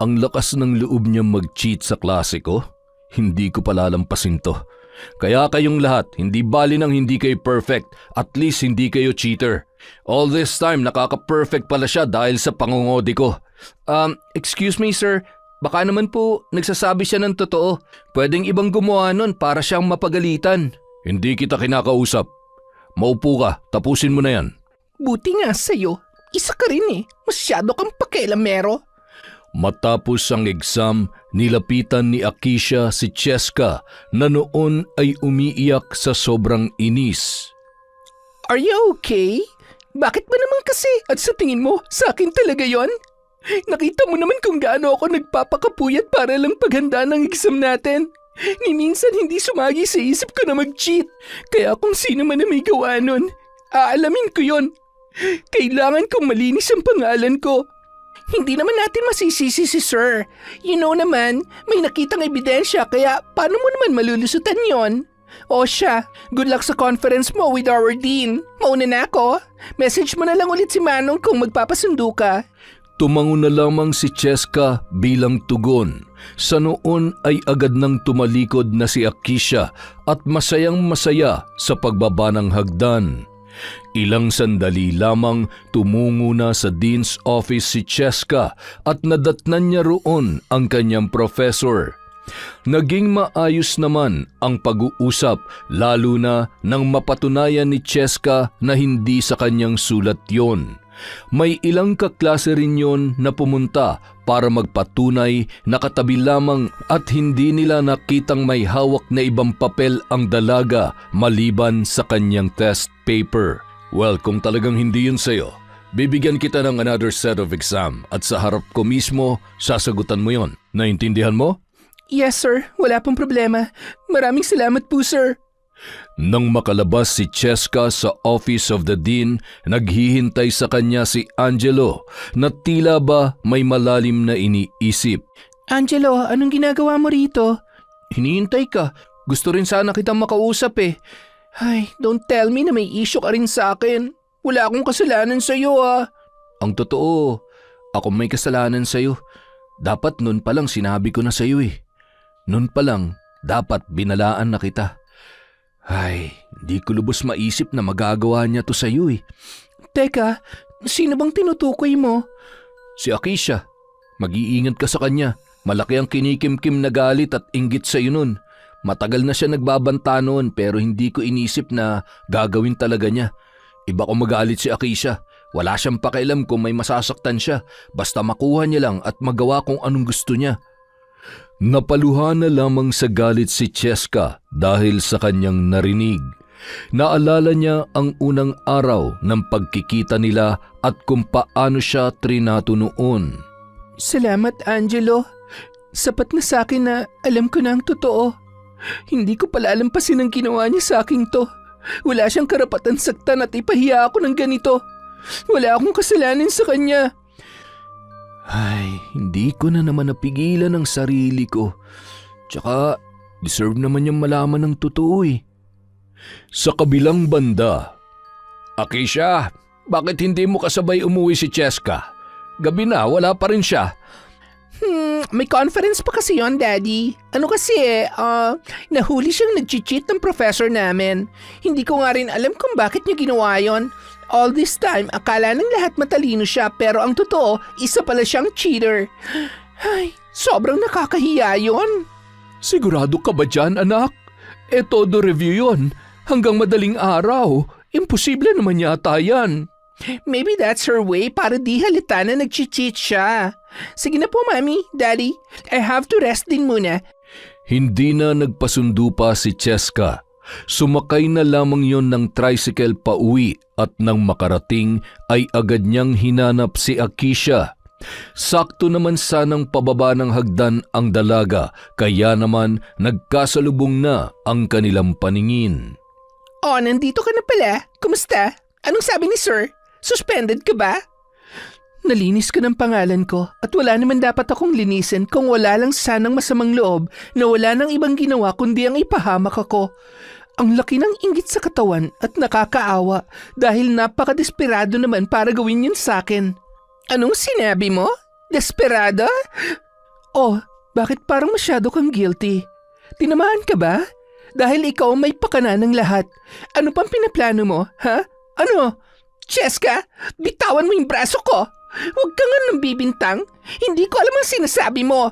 [SPEAKER 2] Ang lakas ng loob niya mag-cheat sa klase ko. Hindi ko palalampasin to. Kaya kayong lahat, hindi bali ng hindi kayo perfect. At least hindi kayo cheater. All this time, nakaka-perfect pala siya dahil sa pangungodi ko.
[SPEAKER 3] Excuse me sir, baka naman po nagsasabi siya ng totoo. Pwedeng ibang gumawa nun para siyang mapagalitan.
[SPEAKER 2] Hindi kita kinakausap. Maupo ka, tapusin mo na yan.
[SPEAKER 1] Buti nga sa'yo. Isa ka rin eh. Masyado kang pakialamero.
[SPEAKER 2] Matapos ang exam, nilapitan ni Akisha si Cheska na noon ay umiiyak sa sobrang inis.
[SPEAKER 1] Are you okay? Bakit ba naman kasi? At sa tingin mo, sa akin talaga yon? Nakita mo naman kung gaano ako nagpapakapuyat para lang paghanda ng exam natin. Ni minsan hindi sumagi sa isip ko na mag-cheat. Kaya kung sino man na may gawa nun, aalamin ko yon. Kailangan kong malinis ang pangalan ko. Hindi naman natin masisisi si Sir. You know naman, may nakitang ebidensya kaya paano mo naman malulusutan yon? O siya, good luck sa conference mo with our dean. Mauna na ako. Message mo na lang ulit si Manong kung magpapasundo ka.
[SPEAKER 2] Tumango na lamang si Cheska bilang tugon. Sa noon ay agad nang tumalikod na si Akisha at masayang masaya sa pagbaba ng hagdan. Ilang sandali lamang tumungo na sa dean's office si Cheska at nadatnan niya roon ang kanyang professor. Naging maayos naman ang pag-uusap lalo na nang mapatunayan ni Cheska na hindi sa kanyang sulat yon. May ilang kaklase rin yon na pumunta para magpatunay na katabi lamang at hindi nila nakitang may hawak na ibang papel ang dalaga maliban sa kanyang test paper. Well, kung talagang hindi yun sa'yo, bibigyan kita ng another set of exam at sa harap ko mismo, sasagutan mo yon. Naintindihan mo?
[SPEAKER 1] Yes sir, wala pong problema. Maraming salamat po sir.
[SPEAKER 2] Nang makalabas si Cheska sa Office of the Dean, naghihintay sa kanya si Angelo na tila ba may malalim na iniisip.
[SPEAKER 1] Angelo, anong ginagawa mo rito?
[SPEAKER 3] Hinihintay ka. Gusto rin sana kitang makausap eh.
[SPEAKER 1] Ay, don't tell me na may issue ka rin sa akin. Wala akong kasalanan sa'yo ah.
[SPEAKER 3] Ang totoo, ako may kasalanan sa'yo. Dapat nun pa lang sinabi ko na sa'yo eh. Nun pa lang, dapat binalaan na kita. Ay, di ko lubos maisip na magagawa niya to sa'yo eh.
[SPEAKER 1] Teka, sino bang tinutukoy mo?
[SPEAKER 3] Si Akisha. Mag-iingat ka sa kanya. Malaki ang kinikimkim na galit at inggit sa'yo nun. Matagal na siya nagbabanta noon pero hindi ko inisip na gagawin talaga niya. Iba ko magalit si Akisha. Wala siyang pakialam kung may masasaktan siya. Basta makuha niya lang at magawa kung anong gusto niya.
[SPEAKER 2] Napaluha na lamang sa galit si Cheska dahil sa kanyang narinig. Naalala niya ang unang araw ng pagkikita nila at kung paano siya trinato noon.
[SPEAKER 1] Salamat, Angelo. Sapat na sa akin na alam ko na ang totoo. Hindi ko pala alampasin ang ginawa niya sa aking to. Wala siyang karapatan saktan at ipahiya ako ng ganito. Wala akong kasalanan sa kanya.
[SPEAKER 3] Ay, hindi ko na naman napigilan ang sarili ko. Tsaka, deserve naman niyang malaman ng totoo eh.
[SPEAKER 2] Sa kabilang banda, Akisha, bakit hindi mo kasabay umuwi si Cheska? Gabi na, wala pa rin siya.
[SPEAKER 1] May conference pa kasi yon, Daddy. Ano kasi nahuli siyang nag-cheat ng professor namin. Hindi ko nga rin alam kung bakit niya ginawa yon. All this time, akala ng lahat matalino siya pero ang totoo, isa pala siyang cheater. Ay, sobrang nakakahiya yon.
[SPEAKER 2] Sigurado ka ba dyan, anak? Todo review yon. Hanggang madaling araw. Imposible naman yata yan.
[SPEAKER 1] Maybe that's her way para di halata na nag-cheat siya. Sige na po, Mami, Daddy. I have to rest din muna.
[SPEAKER 2] Hindi na nagpasundo pa si Cheska. Sumakay na lamang yon ng tricycle pa uwi at nang makarating ay agad niyang hinanap si Akisha. Sakto naman sanang pababa ng hagdan ang dalaga kaya naman nagkasalubong na ang kanilang paningin.
[SPEAKER 1] Oh, nandito ka na pala. Kumusta? Anong sabi ni Sir? Suspended ka ba? Nalinis ka ng pangalan ko at wala naman dapat akong linisin kung wala lang sanang masamang loob na wala nang ibang ginawa kundi ang ipahamak ako. Ang laki ng inggit sa katawan at nakakaawa dahil napakadesperado naman para gawin yun sa akin. Anong sinabi mo? Desperado? Oh, bakit parang masyado kang guilty? Tinamaan ka ba? Dahil ikaw may pakana ng lahat. Ano pang pinaplano mo, ha? Ano? Cheska, bitawan mo yung braso ko. Huwag ka nga nang bibintang. Hindi ko alam ang sinasabi mo.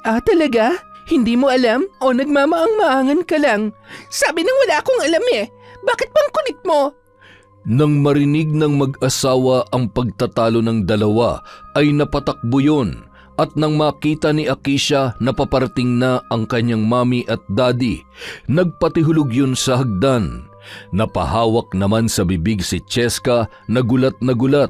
[SPEAKER 1] Ah, talaga? Hindi mo alam o nagmamaang-maangan ka lang? Sabi nang wala akong alam eh. Bakit bang kulit mo?
[SPEAKER 2] Nang marinig ng mag-asawa ang pagtatalo ng dalawa ay napatakbo yun at nang makita ni Akisha na paparating na ang kanyang mami at daddy, nagpatihulog yun sa hagdan. Napahawak naman sa bibig si Cheska na gulat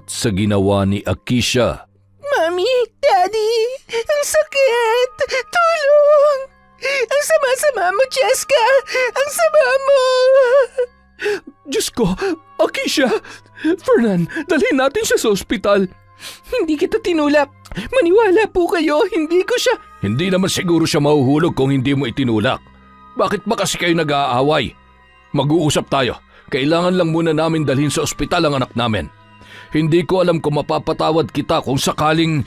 [SPEAKER 2] sa ginawa ni Akisha.
[SPEAKER 1] Mami, Daddy, ang sakit! Tulong! Ang sama-sama mo, Cheska! Ang sama mo!
[SPEAKER 2] Diyos ko, Akisha! Fernan, dalhin natin siya sa ospital.
[SPEAKER 1] Hindi kita tinulak. Maniwala po kayo, hindi ko siya...
[SPEAKER 2] Hindi naman siguro siya mahuhulog kung hindi mo itinulak. Bakit ba kasi kayo nag-aaway? Mag-uusap tayo. Kailangan lang muna namin dalhin sa ospital ang anak namin. Hindi ko alam kung mapapatawad kita kung sakaling...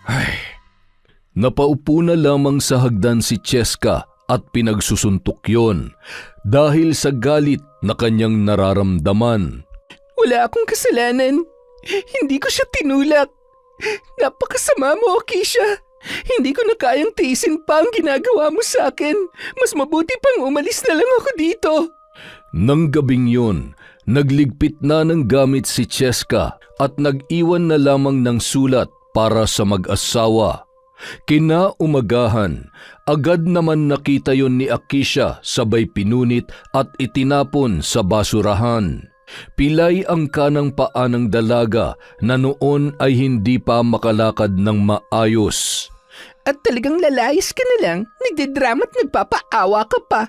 [SPEAKER 2] Ay. Napaupo na lamang sa hagdan si Cheska at pinagsusuntok yon dahil sa galit na kanyang nararamdaman.
[SPEAKER 1] Wala akong kasalanan. Hindi ko siya tinulak. Napakasama mo, Akisha. Hindi ko na kayang tiisin pa ang ginagawa mo sa akin. Mas mabuti pang umalis na lang ako dito.
[SPEAKER 2] Nang gabing yun, nagligpit na ng gamit si Cheska at nag-iwan na lamang ng sulat para sa mag-asawa. Kinaumagahan, agad naman nakita yon ni Akisha sabay pinunit at itinapon sa basurahan. Pilay ang kanang paa ng dalaga na noon ay hindi pa makalakad ng maayos.
[SPEAKER 1] At talagang lalayas ka na lang, nagdidrama at nagpapaawa ka pa.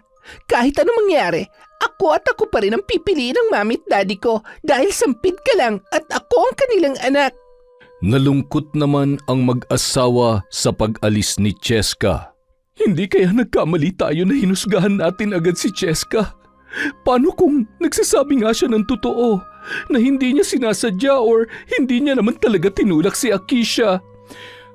[SPEAKER 1] Kahit anong mangyari, ako pa rin ang pipiliin ng mami at daddy ko dahil sampid ka lang at ako ang kanilang anak.
[SPEAKER 2] Nalungkot naman ang mag-asawa sa pag-alis ni Cheska.
[SPEAKER 1] Hindi kaya nagkamali tayo na hinusgahan natin agad si Cheska? Paano kung nagsasabi nga siya ng totoo na hindi niya sinasadya or hindi niya naman talaga tinulak si Akisha?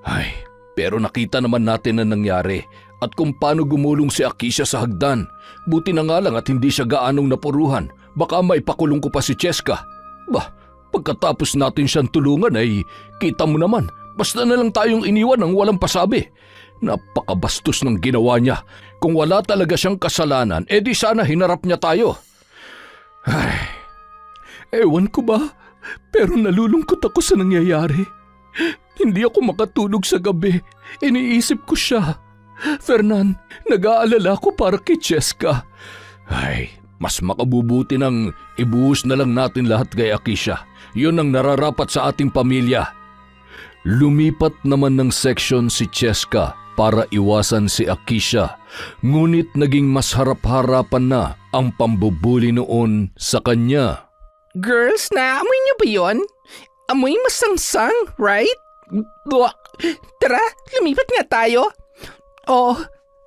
[SPEAKER 2] Ay, pero nakita naman natin na nangyari at kung paano gumulong si Akisha sa hagdan. Buti na nga lang at hindi siya gaanong napuruhan. Baka maipakulong ko pa si Cheska. Bah, pagkatapos natin siyang tulungan ay kita mo naman, basta na lang tayong iniwan ng walang pasabi. Napakabastos ng ginawa niya. Kung wala talaga siyang kasalanan, edi sana hinarap niya tayo.
[SPEAKER 1] Ay, ewan ko ba, pero nalulungkot ako sa nangyayari. Hindi ako makatulog sa gabi. Iniisip ko siya. Fernan, nag-aalala ko para kay Cheska.
[SPEAKER 2] Ay, mas makabubuti nang ibuhos na lang natin lahat kay Akisha. Yun ang nararapat sa ating pamilya. Lumipat naman ng section si Cheska para iwasan si Akisha. Ngunit naging mas harap-harapan na ang pambubuli noon sa kanya.
[SPEAKER 1] Girls, naamoy niyo ba yun? Amoy masangsang, right? Buwak. Tara, lumipat nga tayo. Oh,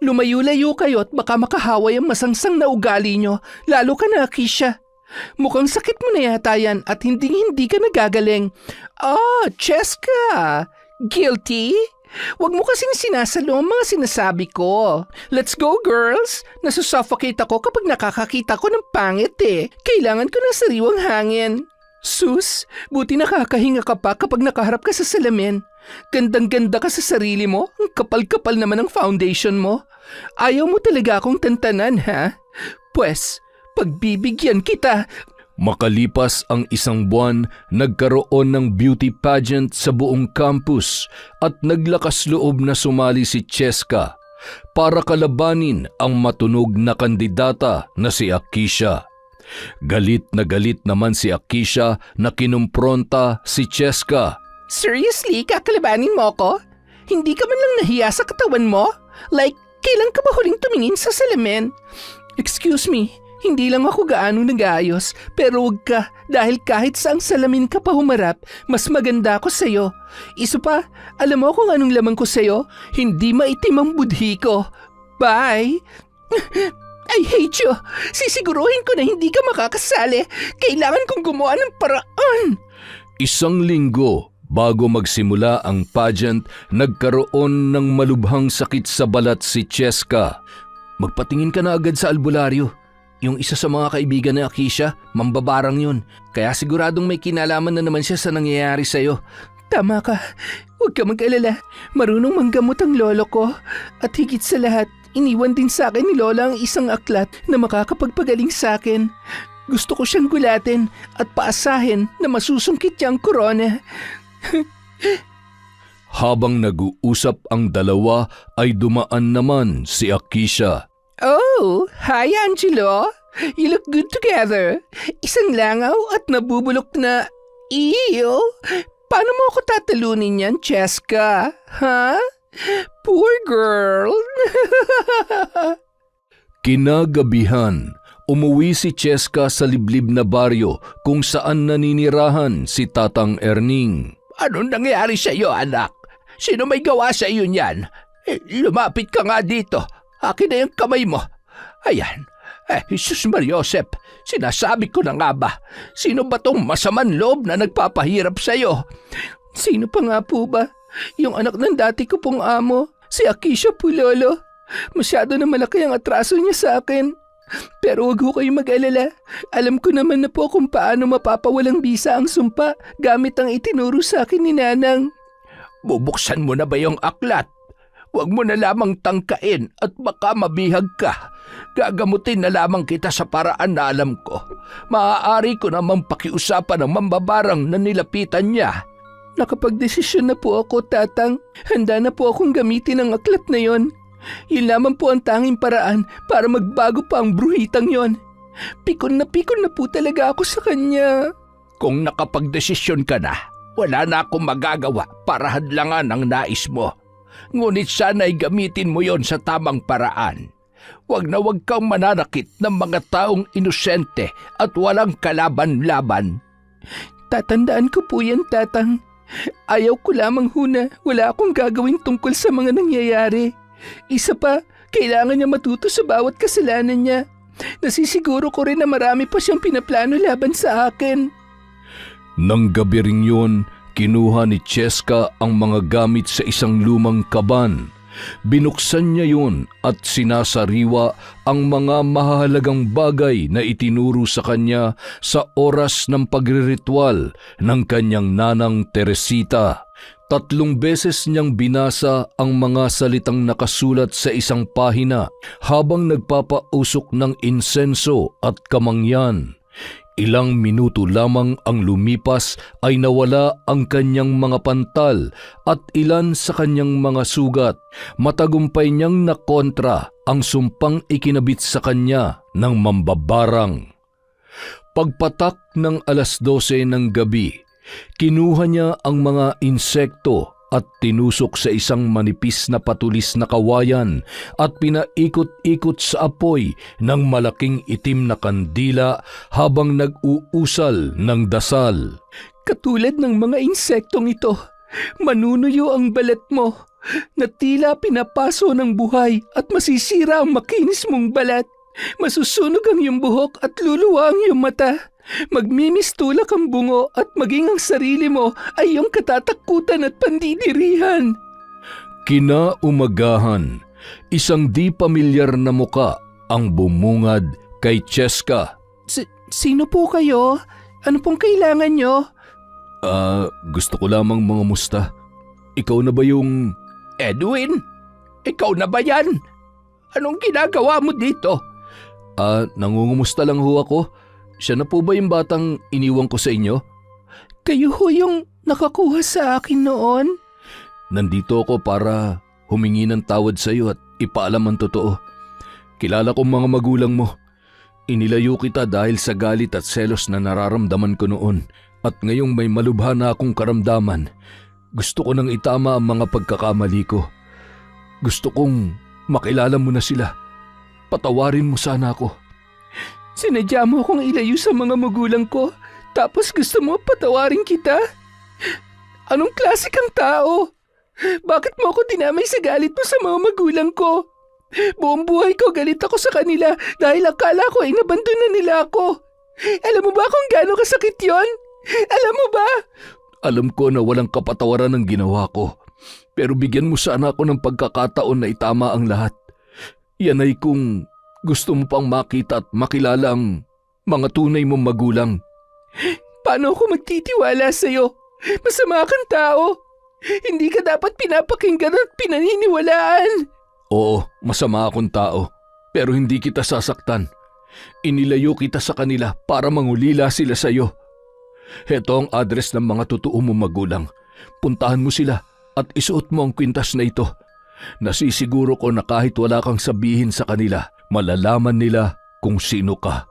[SPEAKER 1] lumayo-layo kayo at baka makahaway ang masangsang na ugali nyo, lalo ka na, Akisha. Mukhang sakit mo na yata yan at hindi ka nagagaling. Cheska, guilty? Huwag mo kasing sinasalo ang mga sinasabi ko. Let's go, girls. Nasusuffocate ako kapag nakakakita ko ng pangit eh. Kailangan ko ng sariwang hangin. Sus, buti nakakahinga ka pa kapag nakaharap ka sa salamin. Gandang-ganda ka sa sarili mo, ang kapal-kapal naman ang foundation mo. Ayaw mo talaga akong tantanan, ha? Pwes, pagbibigyan kita.
[SPEAKER 2] Makalipas ang isang buwan, nagkaroon ng beauty pageant sa buong campus at naglakas loob na sumali si Cheska para kalabanin ang matunog na kandidata na si Akisha. Galit naman si Akisha na kinumpronta si Cheska.
[SPEAKER 1] Seriously, kakalabanin mo ko? Hindi ka man lang nahiya sa katawan mo? Like, kailan ka ba huling tumingin sa salamin? Excuse me, hindi lang ako gaano nag-aayos, pero wag ka dahil kahit saang salamin ka pa humarap, mas maganda ako sa'yo. Isa pa, alam mo kung anong laman ko sa'yo? Hindi maitim ang budhi ko. Bye! I hate you! Sisiguruhin ko na hindi ka makakasali. Kailangan kong gumawa ng paraan.
[SPEAKER 2] Isang linggo bago magsimula ang pageant, nagkaroon ng malubhang sakit sa balat si Cheska.
[SPEAKER 3] Magpatingin ka na agad sa albularyo. Yung isa sa mga kaibigan ni Akisha, mambabarang yun. Kaya siguradong may kinalaman na naman siya sa nangyayari sa'yo.
[SPEAKER 1] Tama ka. Huwag ka mag-alala. Marunong manggamot ang lolo ko. At higit sa lahat, iniwan din sa akin ni Lola ang isang aklat na makakapagpagaling sa akin. Gusto ko siyang gulatin at paasahin na masusungkit niya ang korona.
[SPEAKER 2] Habang nag-uusap ang dalawa ay dumaan naman si Akisha.
[SPEAKER 1] Oh, hi Angelo. You look good together. Isang langaw at nabubulok na... Ew! Paano mo ako tatalunin yan, Cheska? Ha? Poor girl.
[SPEAKER 2] Kinagabihan, umuwi si Cheska sa liblib na baryo kung saan naninirahan si Tatang Erning.
[SPEAKER 1] Anong nangyari sa iyo, anak? Sino may gawa sa iyo niyan? Lumapit ka nga dito. Akin na yung kamay mo. Ayan. Jesus Mariosep, sinasabi ko na nga ba? Sino ba tong masaman loob na nagpapahirap sa iyo? Sino pa nga po ba? Yung anak ng dati ko pong amo, si Akisha po, Lolo. Masyado na malaki ang atraso niya sa akin. Pero wag ho kayong mag-alala. Alam ko naman na po kung paano mapapawalang bisa ang sumpa gamit ang itinuro sa akin ni Nanang. Bubuksan mo na ba yung aklat? Huwag mo na lamang tangkain at baka mabihag ka. Gagamutin na lamang kita sa paraan na alam ko. Maaari ko namang pakiusapan ng mambabarang na nilapitan niya. Nakapagdesisyon na po ako, Tatang. Handa na po akong gamitin ang aklat na yon. Yun lamang po ang tanging paraan para magbago pa ang bruhitang yon. Pikon na po talaga ako sa kanya. Kung nakapagdesisyon ka na, wala na akong magagawa para hadlangan ang nais mo. Ngunit sana'y gamitin mo yon sa tamang paraan.
[SPEAKER 3] Huwag na huwag kang mananakit ng mga taong inosente at walang kalaban-laban.
[SPEAKER 1] Tatandaan ko po yan, Tatang. Ayaw ko lamang huna, wala akong gagawin tungkol sa mga nangyayari. Isa pa, kailangan niya matuto sa bawat kasalanan niya. Nasisiguro ko rin na marami pa siyang pinaplano laban sa akin.
[SPEAKER 2] Nang gabi ring yun, kinuha ni Cheska ang mga gamit sa isang lumang kaban. Binuksan niya yun at sinasariwa ang mga mahalagang bagay na itinuro sa kanya sa oras ng pagriritual ng kanyang nanang Teresita. 3 beses niyang binasa ang mga salitang nakasulat sa isang pahina habang nagpapausok ng insenso at kamangyan. Ilang minuto lamang ang lumipas ay nawala ang kanyang mga pantal at ilan sa kanyang mga sugat. Matagumpay niyang nakontra ang sumpang ikinabit sa kanya ng mambabarang. Pagpatak ng 12:00 ng gabi, kinuha niya ang mga insekto at tinusok sa isang manipis na patulis na kawayan at pinaikot-ikot sa apoy ng malaking itim na kandila habang nag-uusal ng dasal.
[SPEAKER 1] Katulad ng mga insektong ito, manunuyo ang balat mo na tila pinapaso ng buhay at masisira ang makinis mong balat. Masusunog ang iyong buhok at luluwa ang iyong mata. Magmimistulak ang bungo at maging ang sarili mo ay iyong katatakutan at pandidirihan.
[SPEAKER 2] Kinaumagahan, isang di pamilyar na muka ang bumungad kay Cheska.
[SPEAKER 1] Sino po kayo? Ano pong kailangan nyo?
[SPEAKER 2] Gusto ko lamang mga musta. Ikaw na ba yung...
[SPEAKER 3] Edwin, ikaw na ba yan? Anong ginagawa mo dito?
[SPEAKER 2] Nangungumusta lang ho ako. Siya na po ba yung batang iniwan ko sa inyo?
[SPEAKER 1] Kayo ho yung nakakuha sa akin noon?
[SPEAKER 2] Nandito ako para humingi ng tawad sa iyo at ipaalam ang totoo. Kilala ko mga magulang mo. Inilayo kita dahil sa galit at selos na nararamdaman ko noon. At ngayong may malubha na akong karamdaman, gusto ko nang itama ang mga pagkakamali ko. Gusto kong makilala mo na sila. Patawarin mo sana ako.
[SPEAKER 1] Sinadya mo akong ilayo sa mga magulang ko, tapos gusto mo patawarin kita? Anong klase kang tao? Bakit mo ako dinamay sa galit mo sa mga magulang ko? Buong buhay ko galit ako sa kanila dahil akala ko ay nabandon na nila ako. Alam mo ba kung gaano kasakit yon? Alam mo ba?
[SPEAKER 2] Alam ko na walang kapatawaran ang ginawa ko, pero bigyan mo sana ako ng pagkakataon na itama ang lahat. Yan ay kung gusto mo pang makita at makilala ang mga tunay mong magulang.
[SPEAKER 1] Paano ako magtitiwala sa'yo? Masama kang tao. Hindi ka dapat pinapakinggan at pinaniniwalaan.
[SPEAKER 2] Oo, masama akong tao, pero hindi kita sasaktan. Inilayo kita sa kanila para mangulila sila sa'yo. Heto ang address ng mga totoo mong magulang. Puntahan mo sila at isuot mo ang kwintas na ito. Nasisiguro ko na kahit wala kang sabihin sa kanila, malalaman nila kung sino ka.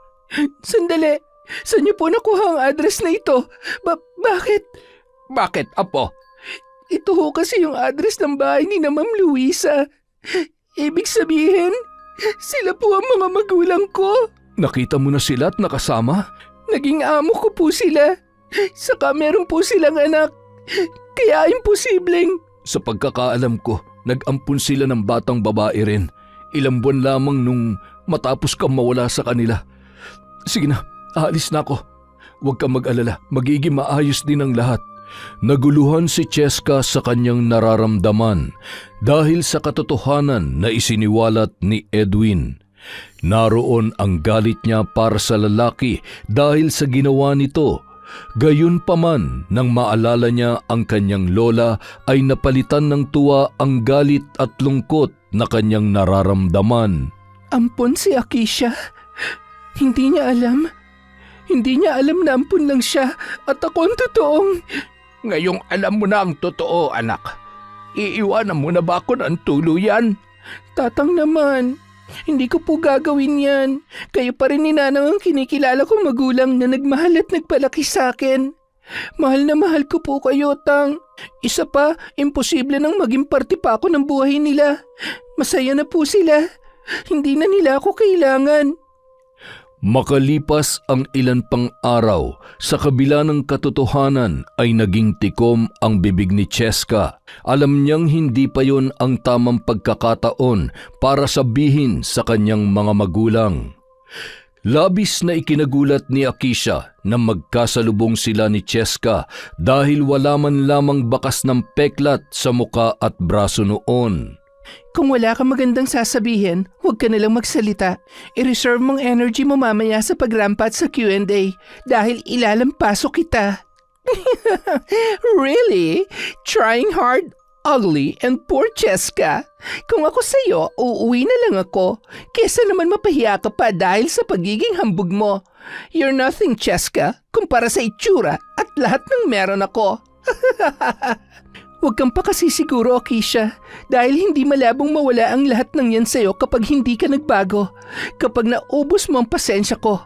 [SPEAKER 1] Sandali, saan niyo po nakuha ang address na ito? Bakit?
[SPEAKER 3] Bakit, Apo?
[SPEAKER 1] Ito ho kasi yung address ng bahay ni na Ma'am Luisa. Ibig sabihin, sila po ang mga magulang ko.
[SPEAKER 2] Nakita mo na sila at nakasama?
[SPEAKER 1] Naging amo ko po sila. Saka meron po silang anak. Kaya imposibleng.
[SPEAKER 2] Sa pagkakaalam ko, nag-ampun sila ng batang babae rin. Ilang buwan lamang nung matapos kang mawala sa kanila. Sige na, aalis na ako. Huwag kang mag-alala, magiging maayos din ang lahat. Naguluhan si Cheska sa kanyang nararamdaman dahil sa katotohanan na isiniwalat ni Edwin. Naroon ang galit niya para sa lalaki dahil sa ginawa nito. Gayunpaman, nang maalala niya ang kanyang lola ay napalitan ng tuwa ang galit at lungkot na kanyang nararamdaman.
[SPEAKER 1] Ampon si Akisha. Hindi niya alam. Hindi niya alam na ampun lang siya at ako ang totoong...
[SPEAKER 3] Ngayong alam mo na ang totoo, anak. Iiwanan mo na ba ako ng tuluyan?
[SPEAKER 1] Tatang naman, hindi ko po gagawin yan. Kayo pa rin ni Nanang ang kinikilala kong magulang na nagmahal at nagpalaki sa akin. Mahal na mahal ko po kayo, Tang. Isa pa, imposible nang maging parte pa ako ng buhay nila. Masaya na po sila. Hindi na nila ako kailangan.
[SPEAKER 2] Makalipas ang ilan pang araw, sa kabila ng katotohanan ay naging tikom ang bibig ni Cheska. Alam niyang hindi pa yon ang tamang pagkakataon para sabihin sa kanyang mga magulang. Labis na ikinagulat ni Akisha na magkasalubong sila ni Cheska dahil wala man lamang bakas ng peklat sa muka at braso noon.
[SPEAKER 1] Kung wala kang magandang sasabihin, huwag ka nalang magsalita. I-reserve mong energy mo mamaya sa pagrampat sa Q&A dahil ilalampaso kita. Really? Trying hard, ugly, and poor Cheska? Kung ako sa'yo, uuwi na lang ako. Kesa naman mapahiya ka pa dahil sa pagiging hambog mo. You're nothing, Cheska, kumpara sa itsura at lahat ng meron ako. Huwag kang pakasisiguro, Akisha, dahil hindi malabong mawala ang lahat ng yan sa'yo kapag hindi ka nagbago. Kapag naubos mo ang pasensya ko,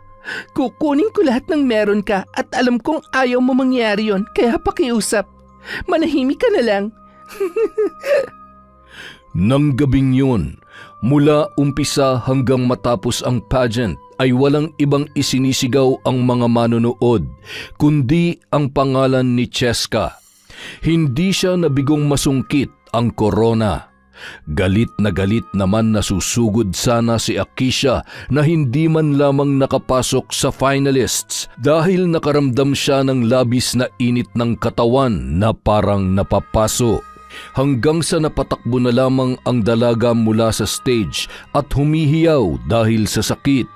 [SPEAKER 1] kukunin ko lahat ng meron ka at alam kong ayaw mo mangyari yon, kaya pakiusap. Manahimik ka na lang.
[SPEAKER 2] Nang gabing yun, mula umpisa hanggang matapos ang pageant ay walang ibang isinisigaw ang mga manonood, kundi ang pangalan ni Cheska. Hindi siya nabigong masungkit ang korona. Galit naman na susugod sana si Akisha na hindi man lamang nakapasok sa finalists dahil nakaramdam siya ng labis na init ng katawan na parang napapaso. Hanggang sa napatakbo na lamang ang dalaga mula sa stage at humihiyaw dahil sa sakit.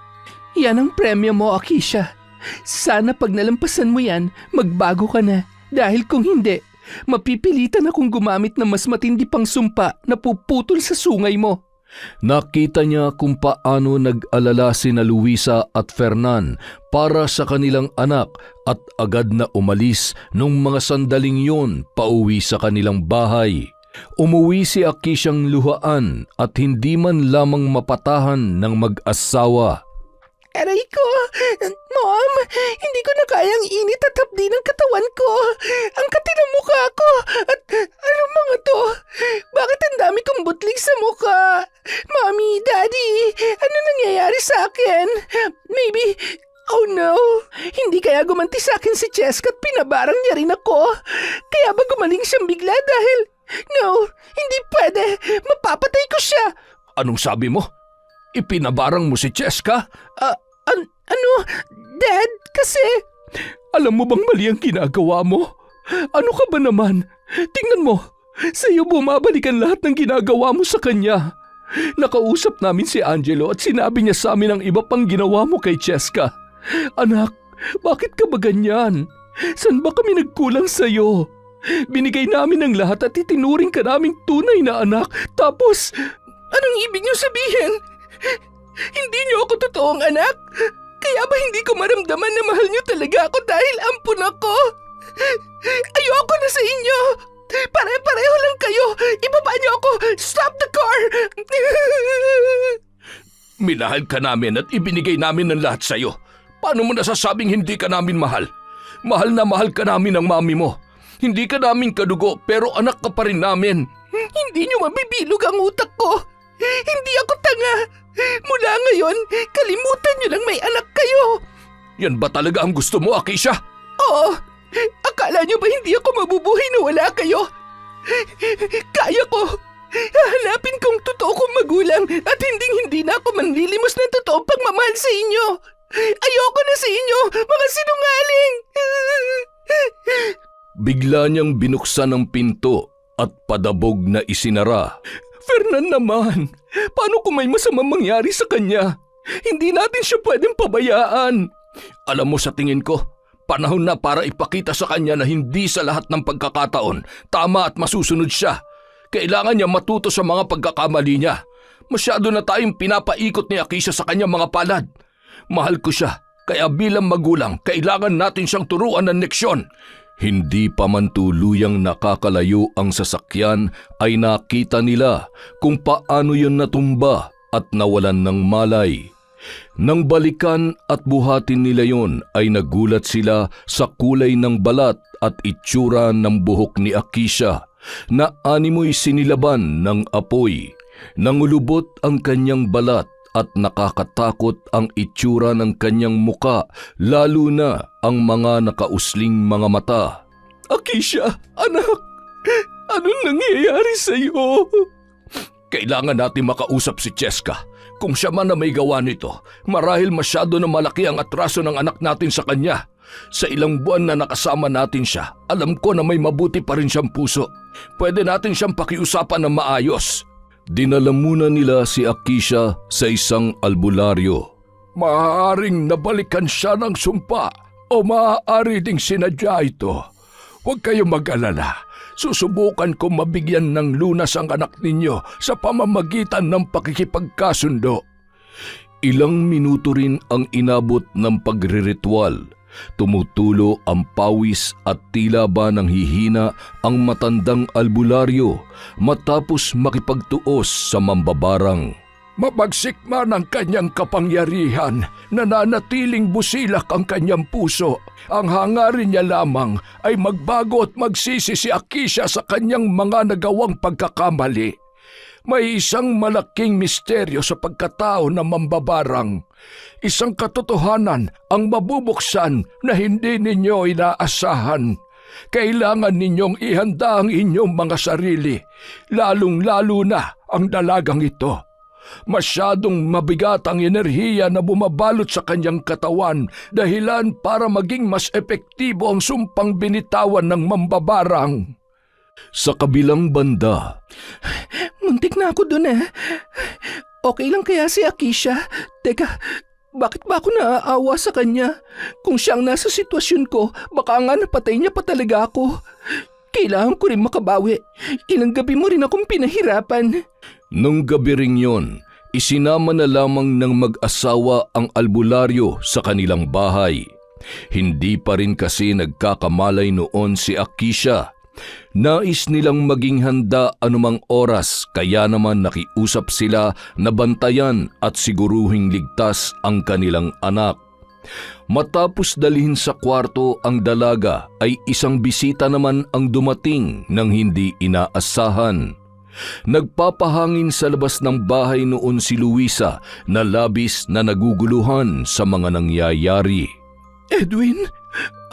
[SPEAKER 1] Yan ang premyo mo, Akisha. Sana pag nalampasan mo yan, magbago ka na. Dahil kung hindi, mapipilitan akong gumamit ng mas matindi pang sumpa na puputol sa sungay mo.
[SPEAKER 2] Nakita niya kung paano nag-alala sina Luisa at Fernan para sa kanilang anak at agad na umalis nung mga sandaling yun pauwi sa kanilang bahay. Umuwi si Akishang luhaan at hindi man lamang mapatahan ng mag-asawa.
[SPEAKER 1] Aray ko! Mom! Hindi ko na kayang init at hapdi ng katawan ko! Ang kati ng mukha ko! At anong mga to? Bakit ang dami kong butlig sa mukha? Mommy, Daddy! Ano nangyayari sa akin? Maybe... Oh no! Hindi kaya gumanti sa akin si Cheska at pinabarang niya rin ako? Kaya ba gumaling siyang bigla dahil... No! Hindi pwede! Mapapatay ko siya!
[SPEAKER 2] Anong sabi mo? Ipinabarang mo si Cheska?
[SPEAKER 1] Ano? Dad, kasi...
[SPEAKER 2] Alam mo bang mali ang ginagawa mo? Ano ka ba naman? Tingnan mo, sa iyo bumabalik ang lahat ng ginagawa mo sa kanya. Nakausap namin si Angelo at sinabi niya sa amin ang iba pang ginawa mo kay Cheska. Anak, bakit ka ba ganyan? San ba kami nagkulang sa iyo? Binigay namin ang lahat at itinuring ka naming tunay na anak. Tapos,
[SPEAKER 1] Anong ibig niyo sabihin? Hindi niyo ako totoong anak? Kaya ba hindi ko maramdaman na mahal niyo talaga ako dahil ampun ako? Ayoko na sa inyo! Pare-pareho lang kayo! Ibaba niyo ako! Stop the car!
[SPEAKER 2] minahal ka namin at ibinigay namin ang lahat sa iyo. Paano mo nasasabing hindi ka namin mahal? Mahal na mahal ka namin ng mami mo. Hindi ka namin kadugo pero anak ka pa rin namin.
[SPEAKER 1] Hindi niyo mabibilog ang utak ko! Hindi ako tanga! Mula ngayon, kalimutan niyo lang may anak kayo!
[SPEAKER 2] Yan ba talaga ang gusto mo, Akisha?
[SPEAKER 1] Oo! Akala niyo ba hindi ako mabubuhay na wala kayo? Kaya ko! Hahanapin kong totoo kong magulang at hindi na ako manlilimos ng totoong pagmamahal sa inyo! Ayoko na sa inyo, mga sinungaling!
[SPEAKER 2] Bigla niyang binuksan ang pinto at padabog na isinara. Fernan naman, paano kung may masamang mangyari sa kanya? Hindi natin siya pwedeng pabayaan. Alam mo, sa tingin ko, panahon na para ipakita sa kanya na hindi sa lahat ng pagkakataon tama at masusunod siya. Kailangan niya matuto sa mga pagkakamali niya. Masyado na tayong pinapaikot ni Akisha sa kanyang mga palad. Mahal ko siya, kaya bilang magulang, kailangan natin siyang turuan ng leksyon. Hindi pa man tuluyang nakakalayo ang sasakyan ay nakita nila kung paano yun natumba at nawalan ng malay. Nang balikan at buhatin nila yon ay nagulat sila sa kulay ng balat at itsura ng buhok ni Akisha na animoy sinilaban ng apoy. Nangulubot ang kanyang balat at nakakatakot ang itsura ng kanyang muka, lalo na ang mga nakausling mga mata.
[SPEAKER 1] Akisha, anak, anong nangyayari sa'yo?
[SPEAKER 2] Kailangan natin makausap si Cheska. Kung siya man na may gawa nito, marahil masyado na malaki ang atraso ng anak natin sa kanya. Sa ilang buwan na nakasama natin siya, alam ko na may mabuti pa rin siyang puso. Pwede natin siyang pakiusapan ng maayos. Dinala muna nila si Akisha sa isang albularyo. Maaaring nabalikan siya ng sumpa o maaari ding sinadya ito. Huwag kayong mag-alala. Susubukan kong mabigyan ng lunas ang anak ninyo sa pamamagitan ng pakikipagkasundo. Ilang minuto rin ang inabot ng pagriritual. Tumutulo ang pawis at tila ba nang hihina ang matandang albularyo matapos makipagtuos sa mambabarang. Mabagsik man ang kanyang kapangyarihan, nananatiling busilak ang kanyang puso. Ang hangarin niya lamang ay magbago at magsisi si Akisha sa kanyang mga nagawang pagkakamali. May isang malaking misteryo sa pagkatao ng mambabarang. Isang katotohanan ang mabubuksan na hindi ninyo inaasahan. Kailangan ninyong ihanda ang inyong mga sarili, lalong-lalo na ang dalagang ito. Masyadong mabigat ang enerhiya na bumabalot sa kanyang katawan, dahilan para maging mas epektibo ang sumpang binitawan ng mambabarang. Sa kabilang banda,
[SPEAKER 1] Muntik na ako dun eh. Okay lang kaya si Akisha? Teka, bakit ba ako naaawa sa kanya? Kung siyang nasa sitwasyon ko, baka nga napatay niya pa talaga ako. Kailangan ko rin makabawi. Ilang gabi mo rin akong pinahirapan.
[SPEAKER 2] nung gabi ring yon, isinama na lamang ng mag-asawa ang albularyo sa kanilang bahay. Hindi pa rin kasi nagkakamalay noon si Akisha. Nais nilang maging handa anumang oras, kaya naman nakiusap sila na bantayan at siguruhing ligtas ang kanilang anak. Matapos dalhin sa kwarto ang dalaga ay isang bisita naman ang dumating nang hindi inaasahan. Nagpapahangin sa labas ng bahay noon si Luisa na labis na naguguluhan sa mga nangyayari.
[SPEAKER 1] Edwin,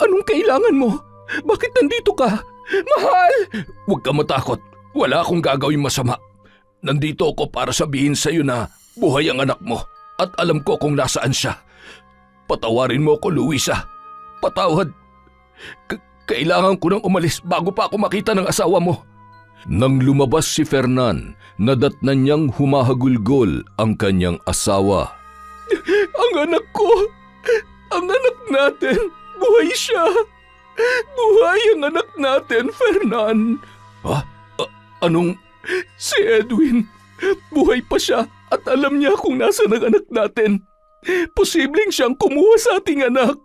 [SPEAKER 1] anong kailangan mo? Bakit nandito ka? Mahal!
[SPEAKER 2] Huwag ka matakot. Wala akong gagawing masama. Nandito ako para sabihin sa iyo na buhay ang anak mo at alam ko kung nasaan siya. Patawarin mo ako, Luisa. Patawad. Kailangan ko nang umalis bago pa ako makita ng asawa mo. Nang lumabas si Fernan, nadatnan niyang humahagulgol ang kanyang asawa.
[SPEAKER 1] Ang anak ko! Ang anak natin! Buhay siya! Buhay ang anak natin, Fernan!
[SPEAKER 2] Ha? Anong...
[SPEAKER 1] Si Edwin! Buhay pa siya at alam niya kung nasaan ang anak natin. Posibleng siyang kumuha sa ating anak.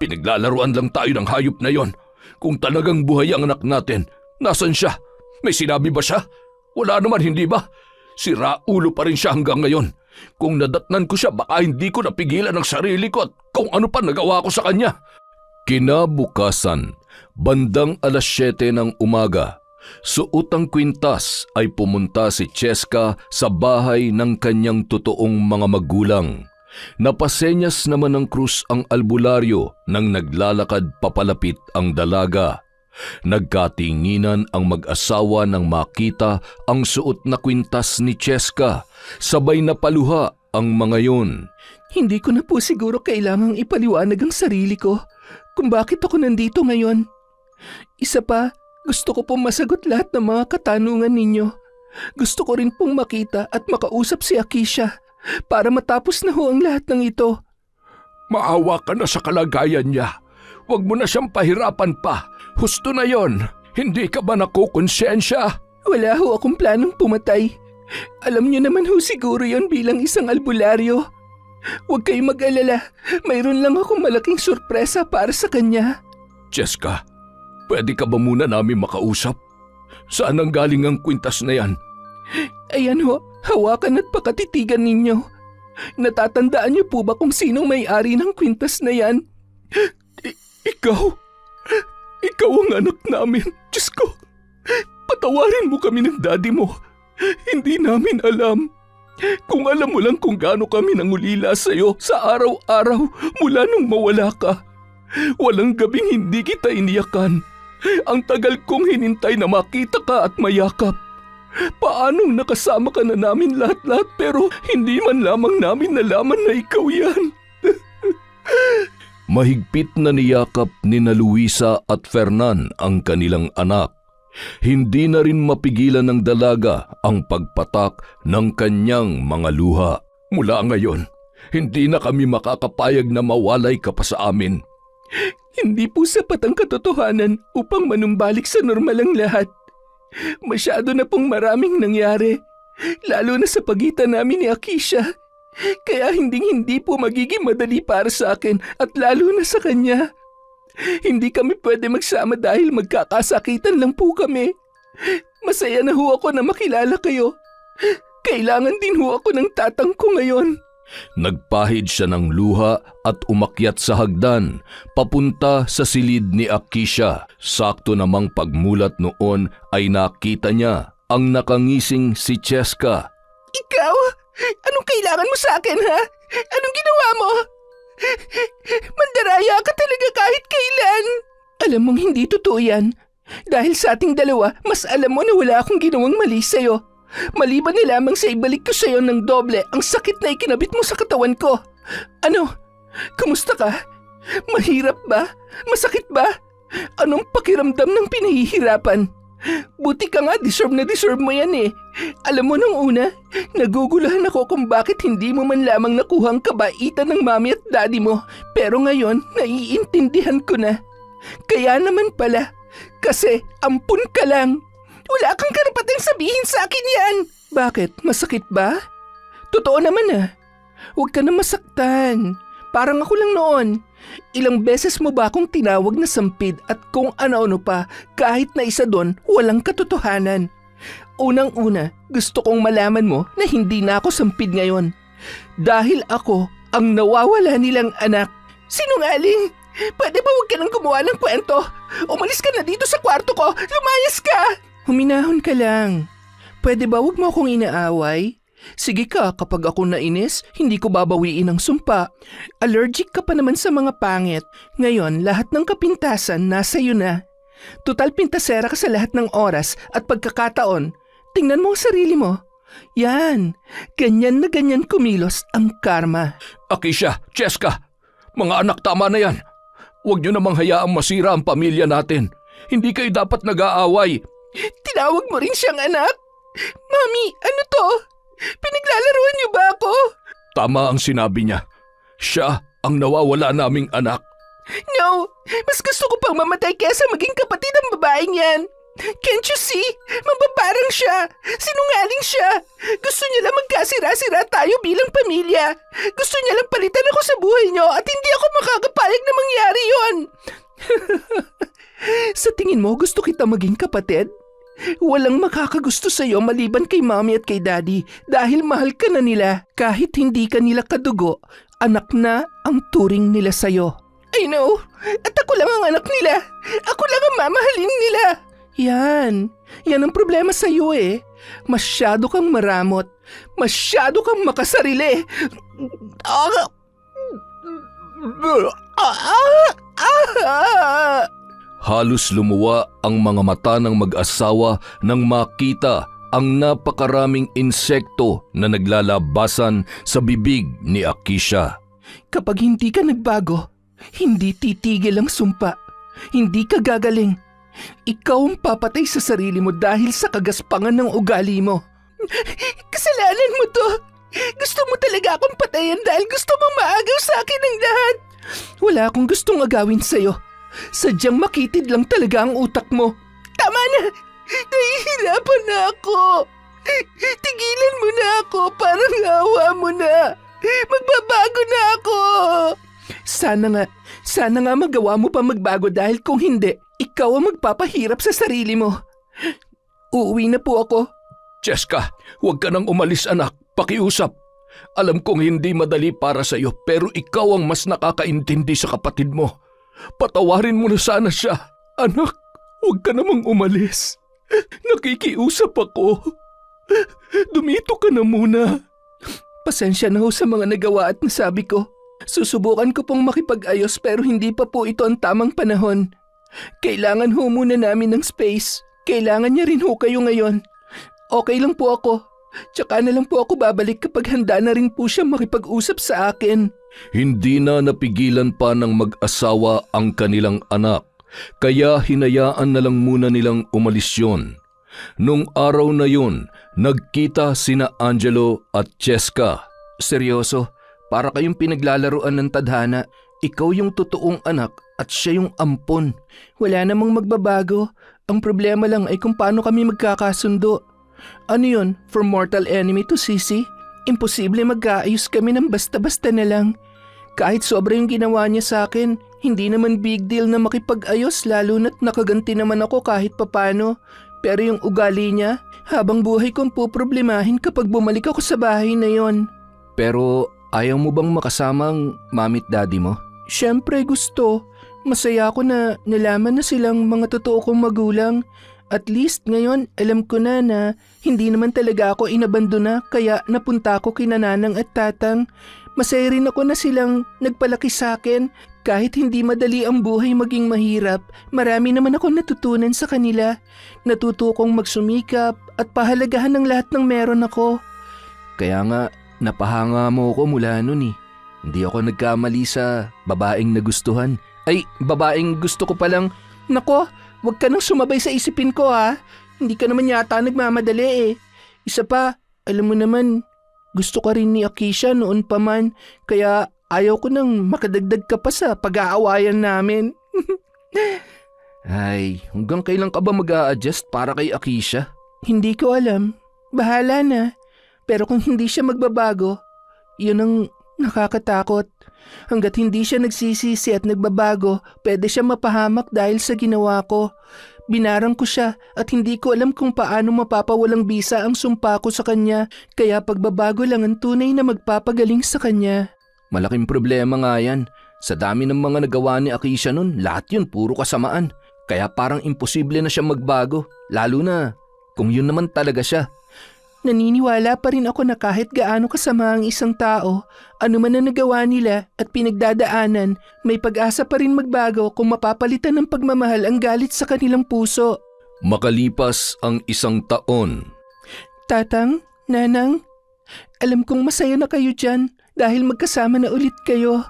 [SPEAKER 2] Pinaglalaruan lang tayo ng hayop na yon. Kung talagang buhay ang anak natin, nasan siya? May sinabi ba siya? Wala naman, hindi ba? Sira ulo pa rin siya hanggang ngayon. Kung nadatnan ko siya, baka hindi ko napigilan ang sarili ko at kung ano pa nagawa ko sa kanya. Kinabukasan, bandang 7:00 ng umaga, suot ang kwintas ay pumunta si Cheska sa bahay ng kanyang totoong mga magulang. Napasenyas naman ng krus ang albularyo nang naglalakad papalapit ang dalaga. Nagkatinginan ang mag-asawa nang makita ang suot na kwintas ni Cheska. Sabay na paluha ang mga yon.
[SPEAKER 1] Hindi ko na po siguro kailangang ipaliwanag ang sarili ko kung bakit ako nandito ngayon. Isa pa, gusto ko pong masagot lahat ng mga katanungan ninyo. Gusto ko rin pong makita at makausap si Akisha para matapos na ho ang lahat ng ito.
[SPEAKER 2] Maawa ka na sa kalagayan niya. Huwag mo na siyang pahirapan pa. Husto na yon. Hindi ka ba nakukonsensya?
[SPEAKER 1] Wala ho akong planong pumatay. Alam niyo naman ho siguro yon bilang isang albularyo. Huwag kayong mag-alala. Mayroon lang akong malaking sorpresa para sa kanya.
[SPEAKER 2] Cheska, pwede ka ba muna namin makausap? Saan ang galing ang kwintas na yan?
[SPEAKER 1] Ayan ho, hawakan at pakatitigan ninyo. Natatandaan niyo po ba kung sinong may-ari ng kwintas na yan? Ikaw? Ikaw ang anak namin. Diyos ko, patawarin mo kami ng daddy mo. Hindi namin alam. Kung alam mo lang kung gaano kami nangulila sa'yo sa araw-araw mula nung mawala ka. Walang gabing hindi kita iniyakan. Ang tagal kong hinintay na makita ka at mayakap. Paanong nakasama ka na namin lahat-lahat pero hindi man lamang namin nalaman na ikaw yan?
[SPEAKER 2] Mahigpit na niyakap ni na Luisa at Fernan ang kanilang anak. Hindi na rin mapigilan ng dalaga ang pagpatak ng kanyang mga luha. Mula ngayon, hindi na kami makakapayag na mawalay ka pa sa amin.
[SPEAKER 1] Hindi po sapat ang katotohanan upang manumbalik sa normal ang lahat. Masyado na pong maraming nangyari, lalo na sa pagitan namin ni Akisha. Kaya hindi po magiging madali para sa akin at lalo na sa kanya. Hindi kami pwede magsama dahil magkakasakitan lang po kami. Masaya na ho ako na makilala kayo. Kailangan din ho ako ng tatang ko ngayon.
[SPEAKER 2] Nagpahid siya ng luha at umakyat sa hagdan, papunta sa silid ni Akisha. Sakto namang pagmulat noon ay nakita niya ang nakangising si Cheska.
[SPEAKER 1] Ikaw? Anong kailangan mo sa akin, ha? Anong ginawa mo? Mandaraya ka talaga kahit kailan. Alam mong hindi totoo yan. Dahil sa ating dalawa, mas alam mo na wala akong ginawang mali sa'yo. Maliban na lamang sa ibalik ko sa'yo ng doble ang sakit na ikinabit mo sa katawan ko. Ano? Kumusta ka? Mahirap ba? Masakit ba? Anong pakiramdam ng pinahihirapan? Buti ka nga, deserve na deserve mo yan eh. Alam mo nung una, naguguluhan ako kung bakit hindi mo man lamang nakuha ang kabaitan ng mami at daddy mo. Pero ngayon, naiintindihan ko na. Kaya naman pala, kasi ampun ka lang. Wala kang karapatang sabihin sa akin yan. Bakit? Masakit ba? Totoo naman ah. Huwag ka na masaktan. Parang ako lang noon. Ilang beses mo ba akong tinawag na sampid at kung ano-ano pa kahit na isa doon walang katotohanan? Unang-una, gusto kong malaman mo na hindi na ako sampid ngayon. Dahil ako ang nawawala nilang anak. Sinungaling! Pwede ba huwag ka nang gumawa ng kwento? Umalis ka na dito sa kwarto ko! Lumayas ka! Huminahon ka lang. Pwede ba huwag mo akong inaaway? Sige ka, kapag ako nainis, hindi ko babawiin ang sumpa. Allergic ka pa naman sa mga pangit. Ngayon, lahat ng kapintasan nasa iyo na. Total pintasera ka sa lahat ng oras at pagkakataon. Tingnan mo ang sarili mo. Yan, ganyan na ganyan kumilos ang karma.
[SPEAKER 2] Akisha, Cheska, mga anak, tama na yan. Huwag niyo namang hayaang masira ang pamilya natin. Hindi kayo dapat nag-aaway.
[SPEAKER 1] Tinawag mo rin siyang anak? Mami, ano to? Pinaglalaruan niyo ba ako?
[SPEAKER 2] Tama ang sinabi niya. Siya ang nawawala naming anak.
[SPEAKER 1] No! Mas gusto ko pang mamatay kesa maging kapatid ang babaeng yan. Can't you see? Mababarang siya. Sinungaling siya. Gusto niya lang magkasira-sira tayo bilang pamilya. Gusto niya lang palitan ako sa buhay niyo at hindi ako makakapayag na mangyari yon. Sa tingin mo gusto kita maging kapatid? Walang makakagusto sa'yo maliban kay mami at kay daddy dahil mahal ka na nila. Kahit hindi ka nila kadugo, anak na ang turing nila sa'yo. I know. At ako lang ang anak nila. Ako lang ang mamahalin nila. Yan ang problema sa'yo eh. Masyado kang maramot. Masyado kang makasarili.
[SPEAKER 2] Halos lumuwa ang mga mata ng mag-asawa nang makita ang napakaraming insekto na naglalabasan sa bibig ni Akisha.
[SPEAKER 1] Kapag hindi ka nagbago, hindi titigil ang sumpa. Hindi ka gagaling. Ikaw ang papatay sa sarili mo dahil sa kagaspangan ng ugali mo. Kasalanan mo to. Gusto mo talaga akong patayin dahil gusto mong maagaw sa akin ang lahat. Wala akong gustong agawin sa'yo. Sadyang makitid lang talaga ang utak mo. Tama na! Nahihirapan na ako. Tigilan mo na ako, parang awa mo na. Magbabago na ako. Sana nga magawa mo pa magbago dahil kung hindi, ikaw ang magpapahirap sa sarili mo. Uuwi na po ako.
[SPEAKER 2] Cheska, huwag ka nang umalis anak. Pakiusap. Alam kong hindi madali para sa iyo pero ikaw ang mas nakakaintindi sa kapatid mo. Patawarin mo na sana siya. Anak, huwag ka namang umalis. Nakikiusap ako.
[SPEAKER 1] Dumito ka na muna. Pasensya na ho sa mga nagawa at nasabi ko. Susubukan ko pong makipag-ayos pero hindi pa po ito ang tamang panahon. Kailangan ho muna namin ng space. Kailangan niya rin ho kayo ngayon. Okay lang po ako. Tsaka na lang po ako babalik kapag handa na rin po siya makipag-usap sa akin.
[SPEAKER 2] Hindi na napigilan pa ng mag-asawa ang kanilang anak, kaya hinayaan na lang muna nilang umalis yon. Nung araw na yun, nagkita sina Angelo at Cheska.
[SPEAKER 3] Seryoso, para kayong pinaglalaruan ng tadhana. Ikaw yung totoong anak at siya yung ampon.
[SPEAKER 1] Wala namang magbabago. Ang problema lang ay kung paano kami magkakasundo. Ano yun, from mortal enemy to sisi? Imposible magkaayos kami ng basta-basta na lang. Kahit sobra yung ginawa niya sa akin, hindi naman big deal na makipag-ayos lalo na't nakaganti naman ako kahit papano. Pero yung ugali niya, habang buhay kong puproblemahin kapag bumalik ako sa bahay na yon.
[SPEAKER 3] Pero ayaw mo bang makasamang mamit daddy mo?
[SPEAKER 1] Siyempre gusto. Masaya ako na nalaman na silang mga totoo kong magulang. At least ngayon alam ko na hindi naman talaga ako inabandona kaya napunta ako kina nanang at tatang. Masaya rin ako na silang nagpalaki sa akin. Kahit hindi madali ang buhay maging mahirap, marami naman ako natutunan sa kanila. Natuto kong magsumikap at pahalagahan ng lahat ng meron ako.
[SPEAKER 3] Kaya nga, napahanga mo ako mula nun eh. Hindi ako nagkamali sa babaeng nagustuhan.
[SPEAKER 1] Ay, babaeng gusto ko palang. Nako, wag ka nang sumabay sa isipin ko ha. Hindi ka naman yata nagmamadali eh. Isa pa, alam mo naman, gusto ka rin ni Akisha noon pa man. Kaya ayaw ko nang makadagdag ka pa sa pag-aawayan namin.
[SPEAKER 3] Ay, hanggang kailan ka ba mag-a-adjust para kay Akisha?
[SPEAKER 1] Hindi ko alam. Bahala na. Pero kung hindi siya magbabago, yun ang nakakatakot. Hanggat hindi siya nagsisisi at nagbabago, pwede siya mapahamak dahil sa ginawa ko. Binarang ko siya at hindi ko alam kung paano mapapawalang bisa ang sumpa ko sa kanya. Kaya pagbabago lang ang tunay na magpapagaling sa kanya.
[SPEAKER 3] Malaking problema nga yan. Sa dami ng mga nagawa ni Akisha nun, lahat yun puro kasamaan. Kaya parang imposible na siya magbago. Lalo na kung yun naman talaga siya.
[SPEAKER 1] Naniniwala pa rin ako na kahit gaano kasama ang isang tao, ano man ang nagawa nila at pinagdadaanan, may pag-asa pa rin magbago kung mapapalitan ng pagmamahal ang galit sa kanilang puso.
[SPEAKER 2] Makalipas ang 1 taon.
[SPEAKER 1] Tatang, Nanang, alam kong masaya na kayo dyan dahil magkasama na ulit kayo.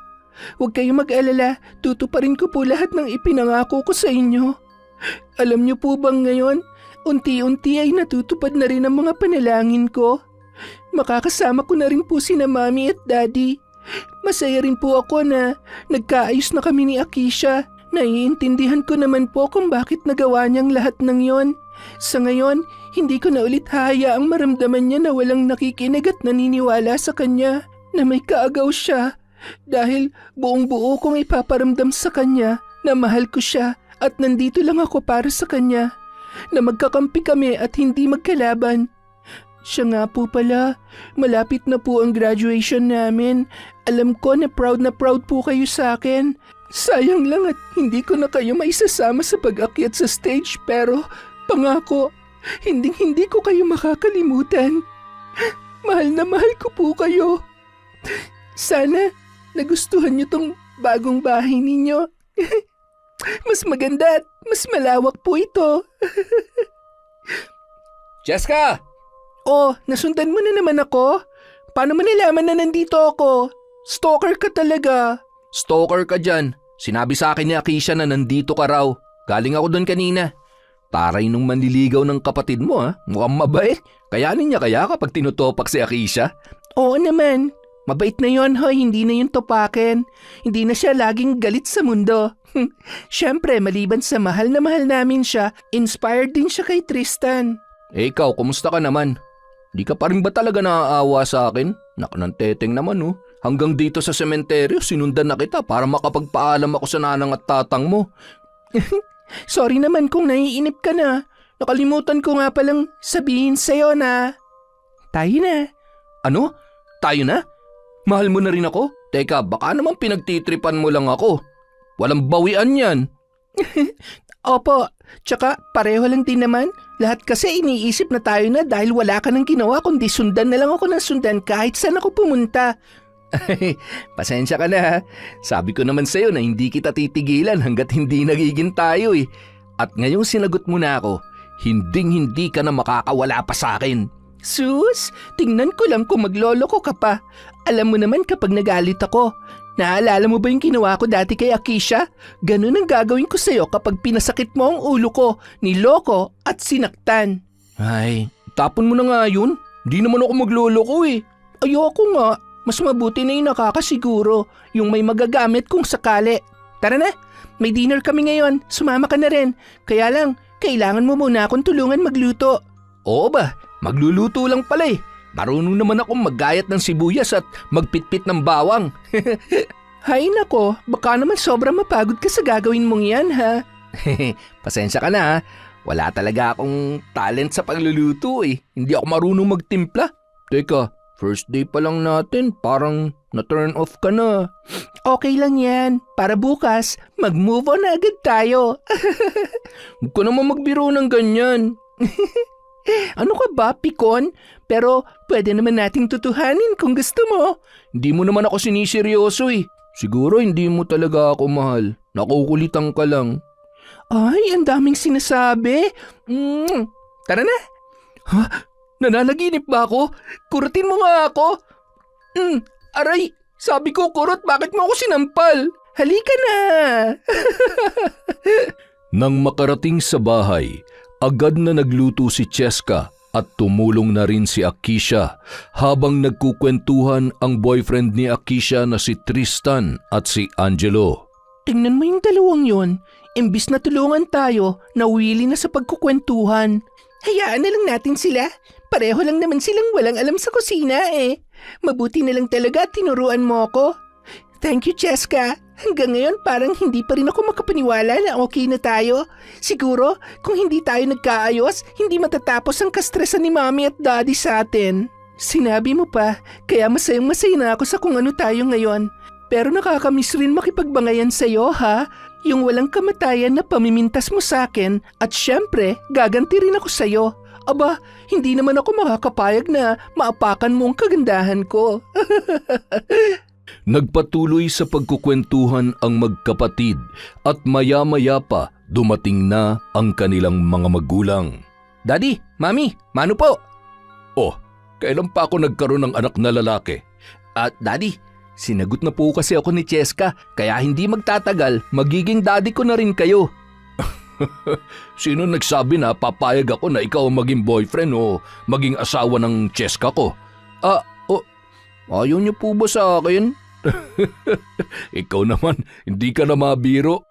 [SPEAKER 1] Huwag kayong mag-alala, tutuparin ko po lahat ng ipinangako ko sa inyo. Alam niyo po bang ngayon, unti-unti ay natutupad na rin ang mga panalangin ko. Makakasama ko na rin po sina Mami at Daddy. Masaya rin po ako na nagkaayos na kami ni Akisha. Naiintindihan ko naman po kung bakit nagawa niyang lahat ng yon. Sa ngayon, hindi ko na ulit hahayaang maramdaman niya na walang nakikinig at naniniwala sa kanya na may kaagaw siya. Dahil buong buo kong ipaparamdam sa kanya na mahal ko siya at nandito lang ako para sa kanya. Na magkakampi kami at hindi magkalaban. Siya nga po pala, malapit na po ang graduation namin. Alam ko na proud po kayo sa akin. Sayang lang at hindi ko na kayo maisasama sa pag-akyat sa stage pero pangako, hindi ko kayo makakalimutan. Mahal na mahal ko po kayo. Sana nagustuhan niyo tong bagong bahay ninyo. Mas maganda at mas malawak po ito.
[SPEAKER 3] Cheska!
[SPEAKER 1] Oh, nasundan mo na naman ako? Paano mo nalaman na nandito ako? Stalker ka talaga.
[SPEAKER 3] Stalker ka dyan. Sinabi sa akin ni Akisha na nandito ka raw. Galing ako doon kanina. Taray nung manliligaw ng kapatid mo ha. Mukhang mabait. Kayanin niya kaya kapag tinutopak si Akisha?
[SPEAKER 1] Oo naman. Mabait na yon hoy, hindi na yun topakin. Hindi na siya laging galit sa mundo. Siyempre, maliban sa mahal na mahal namin siya, inspired din siya kay Tristan.
[SPEAKER 3] Eh ikaw, kumusta ka naman? Di ka pa rin ba talaga naaawa sa akin? Nakananteteng naman oh. Hanggang dito sa sementeryo, sinundan na kita para makapagpaalam ako sa nanang at tatang mo.
[SPEAKER 1] Sorry naman kung naiinip ka na. Nakalimutan ko nga palang sabihin sa'yo na tayo na.
[SPEAKER 3] Ano? Tayo na? Mahal mo na rin ako? Teka, baka naman pinagtitripan mo lang ako. Walang bawian yan.
[SPEAKER 1] Opo, tsaka pareho lang din naman. Lahat kasi iniisip na tayo na dahil wala ka nang ginawa kundi sundan na lang ako ng sundan kahit saan ako pumunta.
[SPEAKER 3] Pasensya ka na ha. Sabi ko naman sa'yo na hindi kita titigilan hanggat hindi nagiging tayo eh. At ngayong sinagot mo na ako, hinding-hindi ka na makakawala pa sa akin.
[SPEAKER 1] Sus, tingnan ko lang kung magloloko ka pa. Alam mo naman kapag nagalit ako. Naalala mo ba yung ginawa ko dati kay Akisha? Ganun ang gagawin ko sa'yo kapag pinasakit mo ang ulo ko, niloko at sinaktan.
[SPEAKER 3] Ay, tapon mo na nga yun. Di naman ako magloloko eh.
[SPEAKER 1] Ayoko nga. Mas mabuti na yung nakakasiguro, yung may magagamit kung sakali. Tara na, may dinner kami ngayon. Sumama ka na rin. Kaya lang, kailangan mo muna akong tulungan magluto.
[SPEAKER 3] Oo ba? Magluluto lang pala eh. Marunong naman akong maggayat ng sibuyas at magpitpit ng bawang.
[SPEAKER 1] Hay nako, baka naman sobrang mapagod ka sa gagawin mong yan ha.
[SPEAKER 3] Pasensya ka na ha. Wala talaga akong talent sa pagluluto eh. Hindi ako marunong magtimpla. Teka, first day pa lang natin, parang na-turn off ka na.
[SPEAKER 1] Okay lang yan, para bukas, mag-move on na agad tayo.
[SPEAKER 3] Huwag ka naman magbiro ng ganyan.
[SPEAKER 1] Ano ka ba, pikon? Pero pwede naman nating tutuhanin kung gusto mo.
[SPEAKER 3] Hindi mo naman ako siniseryoso eh. Siguro hindi mo talaga ako mahal. Nakukulitan ka lang.
[SPEAKER 1] Ay, ang daming sinasabi. Tara na.
[SPEAKER 3] Ha? Nananaginip ba ako? Kurutin mo nga ako.
[SPEAKER 1] Aray, sabi ko kurot, bakit mo ako sinampal? Halika na.
[SPEAKER 2] Nang makarating sa bahay, agad na nagluto si Cheska at tumulong na rin si Akisha habang nagkukwentuhan ang boyfriend ni Akisha na si Tristan at si Angelo.
[SPEAKER 1] Tingnan mo yung dalawang yon. Imbis na tulungan tayo, nawili na sa pagkukwentuhan. Hayaan na lang natin sila. Pareho lang naman silang walang alam sa kusina eh. Mabuti na lang talaga tinuruan mo ako. Thank you, Cheska. Hanggang ngayon parang hindi pa rin ako makapaniwala na okay na tayo. Siguro, kung hindi tayo nagkaayos, hindi matatapos ang kastresan ni Mommy at Daddy sa atin. Sinabi mo pa, kaya masayang-masaya na ako sa kung ano tayo ngayon. Pero nakakamiss rin makipagbangayan sa'yo, ha? Yung walang kamatayan na pamimintas mo sa akin at syempre, gaganti rin ako sa'yo. Aba, hindi naman ako makakapayag na maapakan mo ang kagandahan ko.
[SPEAKER 2] Nagpatuloy sa pagkukwentuhan ang magkapatid at maya-maya pa dumating na ang kanilang mga magulang.
[SPEAKER 3] Daddy, Mami, Mano po?
[SPEAKER 2] Oh, kailan pa ako nagkaroon ng anak na lalaki?
[SPEAKER 3] At Daddy, sinagot na po kasi ako ni Cheska kaya hindi magtatagal magiging daddy ko na rin kayo.
[SPEAKER 2] Sino nagsabi na papayag ako na ikaw ang maging boyfriend o maging asawa ng Cheska ko?
[SPEAKER 3] Ayaw niyo po ba sa akin?
[SPEAKER 2] Ikaw naman, hindi ka na mabiro.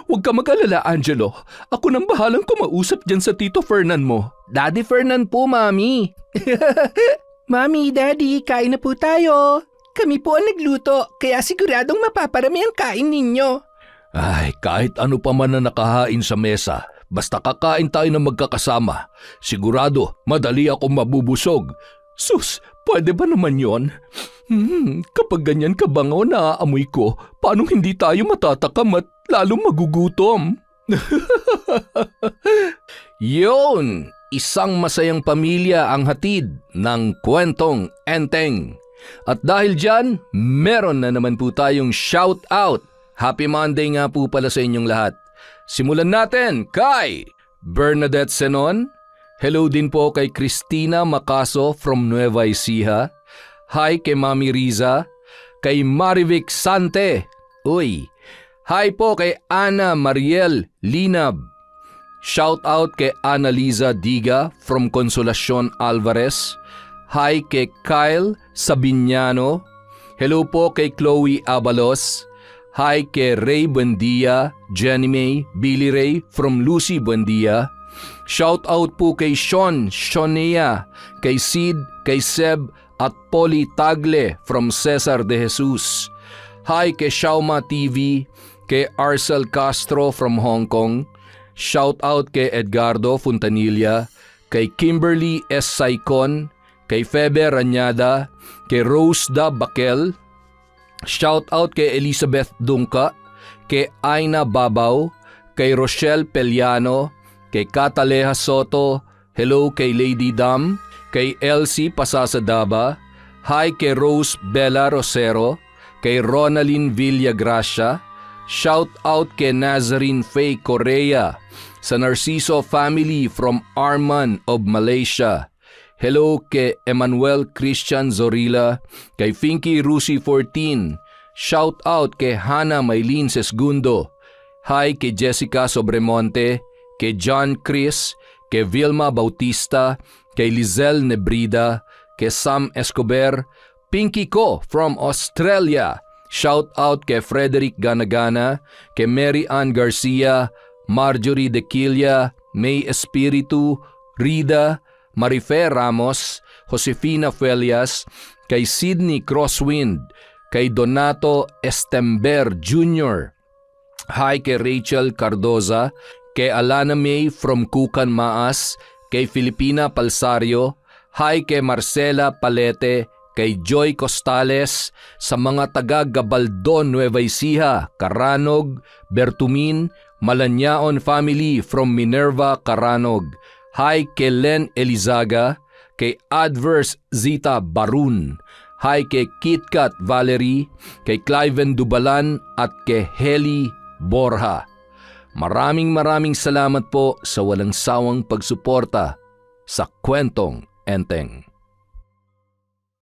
[SPEAKER 1] Huwag ka mag-alala, Angelo. Ako nang bahalang kumausap dyan sa Tito Fernan mo.
[SPEAKER 3] Daddy Fernan po, Mami.
[SPEAKER 1] Mami, Daddy, kain na po tayo. Kami po ang nagluto, kaya siguradong mapaparami ang kain ninyo.
[SPEAKER 2] Ay, kahit ano pa man na nakahain sa mesa, basta kakain tayo na magkakasama, sigurado madali akong mabubusog.
[SPEAKER 1] Sus, pwede ba naman yon? Kapag ganyan kabango na aamoy ko, paano hindi tayo matatakam at lalong magugutom?
[SPEAKER 3] Yon! Isang masayang pamilya ang hatid ng kwentong Enteng. At dahil dyan, meron na naman po tayong shout out. Happy Monday nga po pala sa inyong lahat. Simulan natin kay Bernadette Senon. Hello din po kay Christina Macaso from Nueva Ecija. Hi kay Mami Riza. Kay Marivic Sante. Uy. Hi po kay Ana Mariel Linab. Shout out kay Ana Liza Diga from Consolacion Alvarez. Hi kay Kyle Sabiniano. Hello po kay Chloe Abalos. Hi kay Ray Buendia, Jenny May, Billy Ray from Lucy Buendia. Shout out po kay Sean Shonea, kay Sid, kay Seb at Polly Tagle from Cesar de Jesus. Hi kay Shauma TV, kay Arcel Castro from Hong Kong. Shout out kay Edgardo Fontanilla, kay Kimberly S. Saicon, kay Febe Ranyada, kay Rose Da Bakel. Shout out kay Elizabeth Dungka, kay Aina Babaw, kay Rochelle Peliano,
[SPEAKER 2] kay Cataleja Soto, hello kay Lady Dam, kay Elsie Pasasadaba, hi kay Rose Bella Rosero, kay Ronaldine Villagracia, shout out kay Nazarene Faye Correa, sa Narciso family from Arman of Malaysia. Hello kay Emmanuel Christian Zorilla, kay Finky Rusi 14, shout out kay Hannah Maylene Sesgundo, hi kay Jessica Sobremonte, kay John Chris, kay Vilma Bautista, kay Lizelle Nebrida, kay Sam Escobar, Pinky ko from Australia, shout out kay Frederick Ganagana, kay Mary Ann Garcia, Marjorie De Quilla, May Espiritu, Rida, Marife Ramos, Josefina Felias, kay Sydney Crosswind, kay Donato Estember Jr., hi kay Rachel Cardoza, kay Alana May from Kukan Maas, kay Filipina Palsario, hi kay Marcela Palete, kay Joy Costales, sa mga taga Gabaldon, Nueva Ecija, Caranog, Bertumin, Malanyaon family from Minerva, Caranog, hi kay Len Elizaga, kay Adverse Zita Barun, hi kay KitKat Valerie, kay Cliven Dubalan at kay Heli Borja. Maraming salamat po sa walang sawang pagsuporta sa Kwentong Enteng.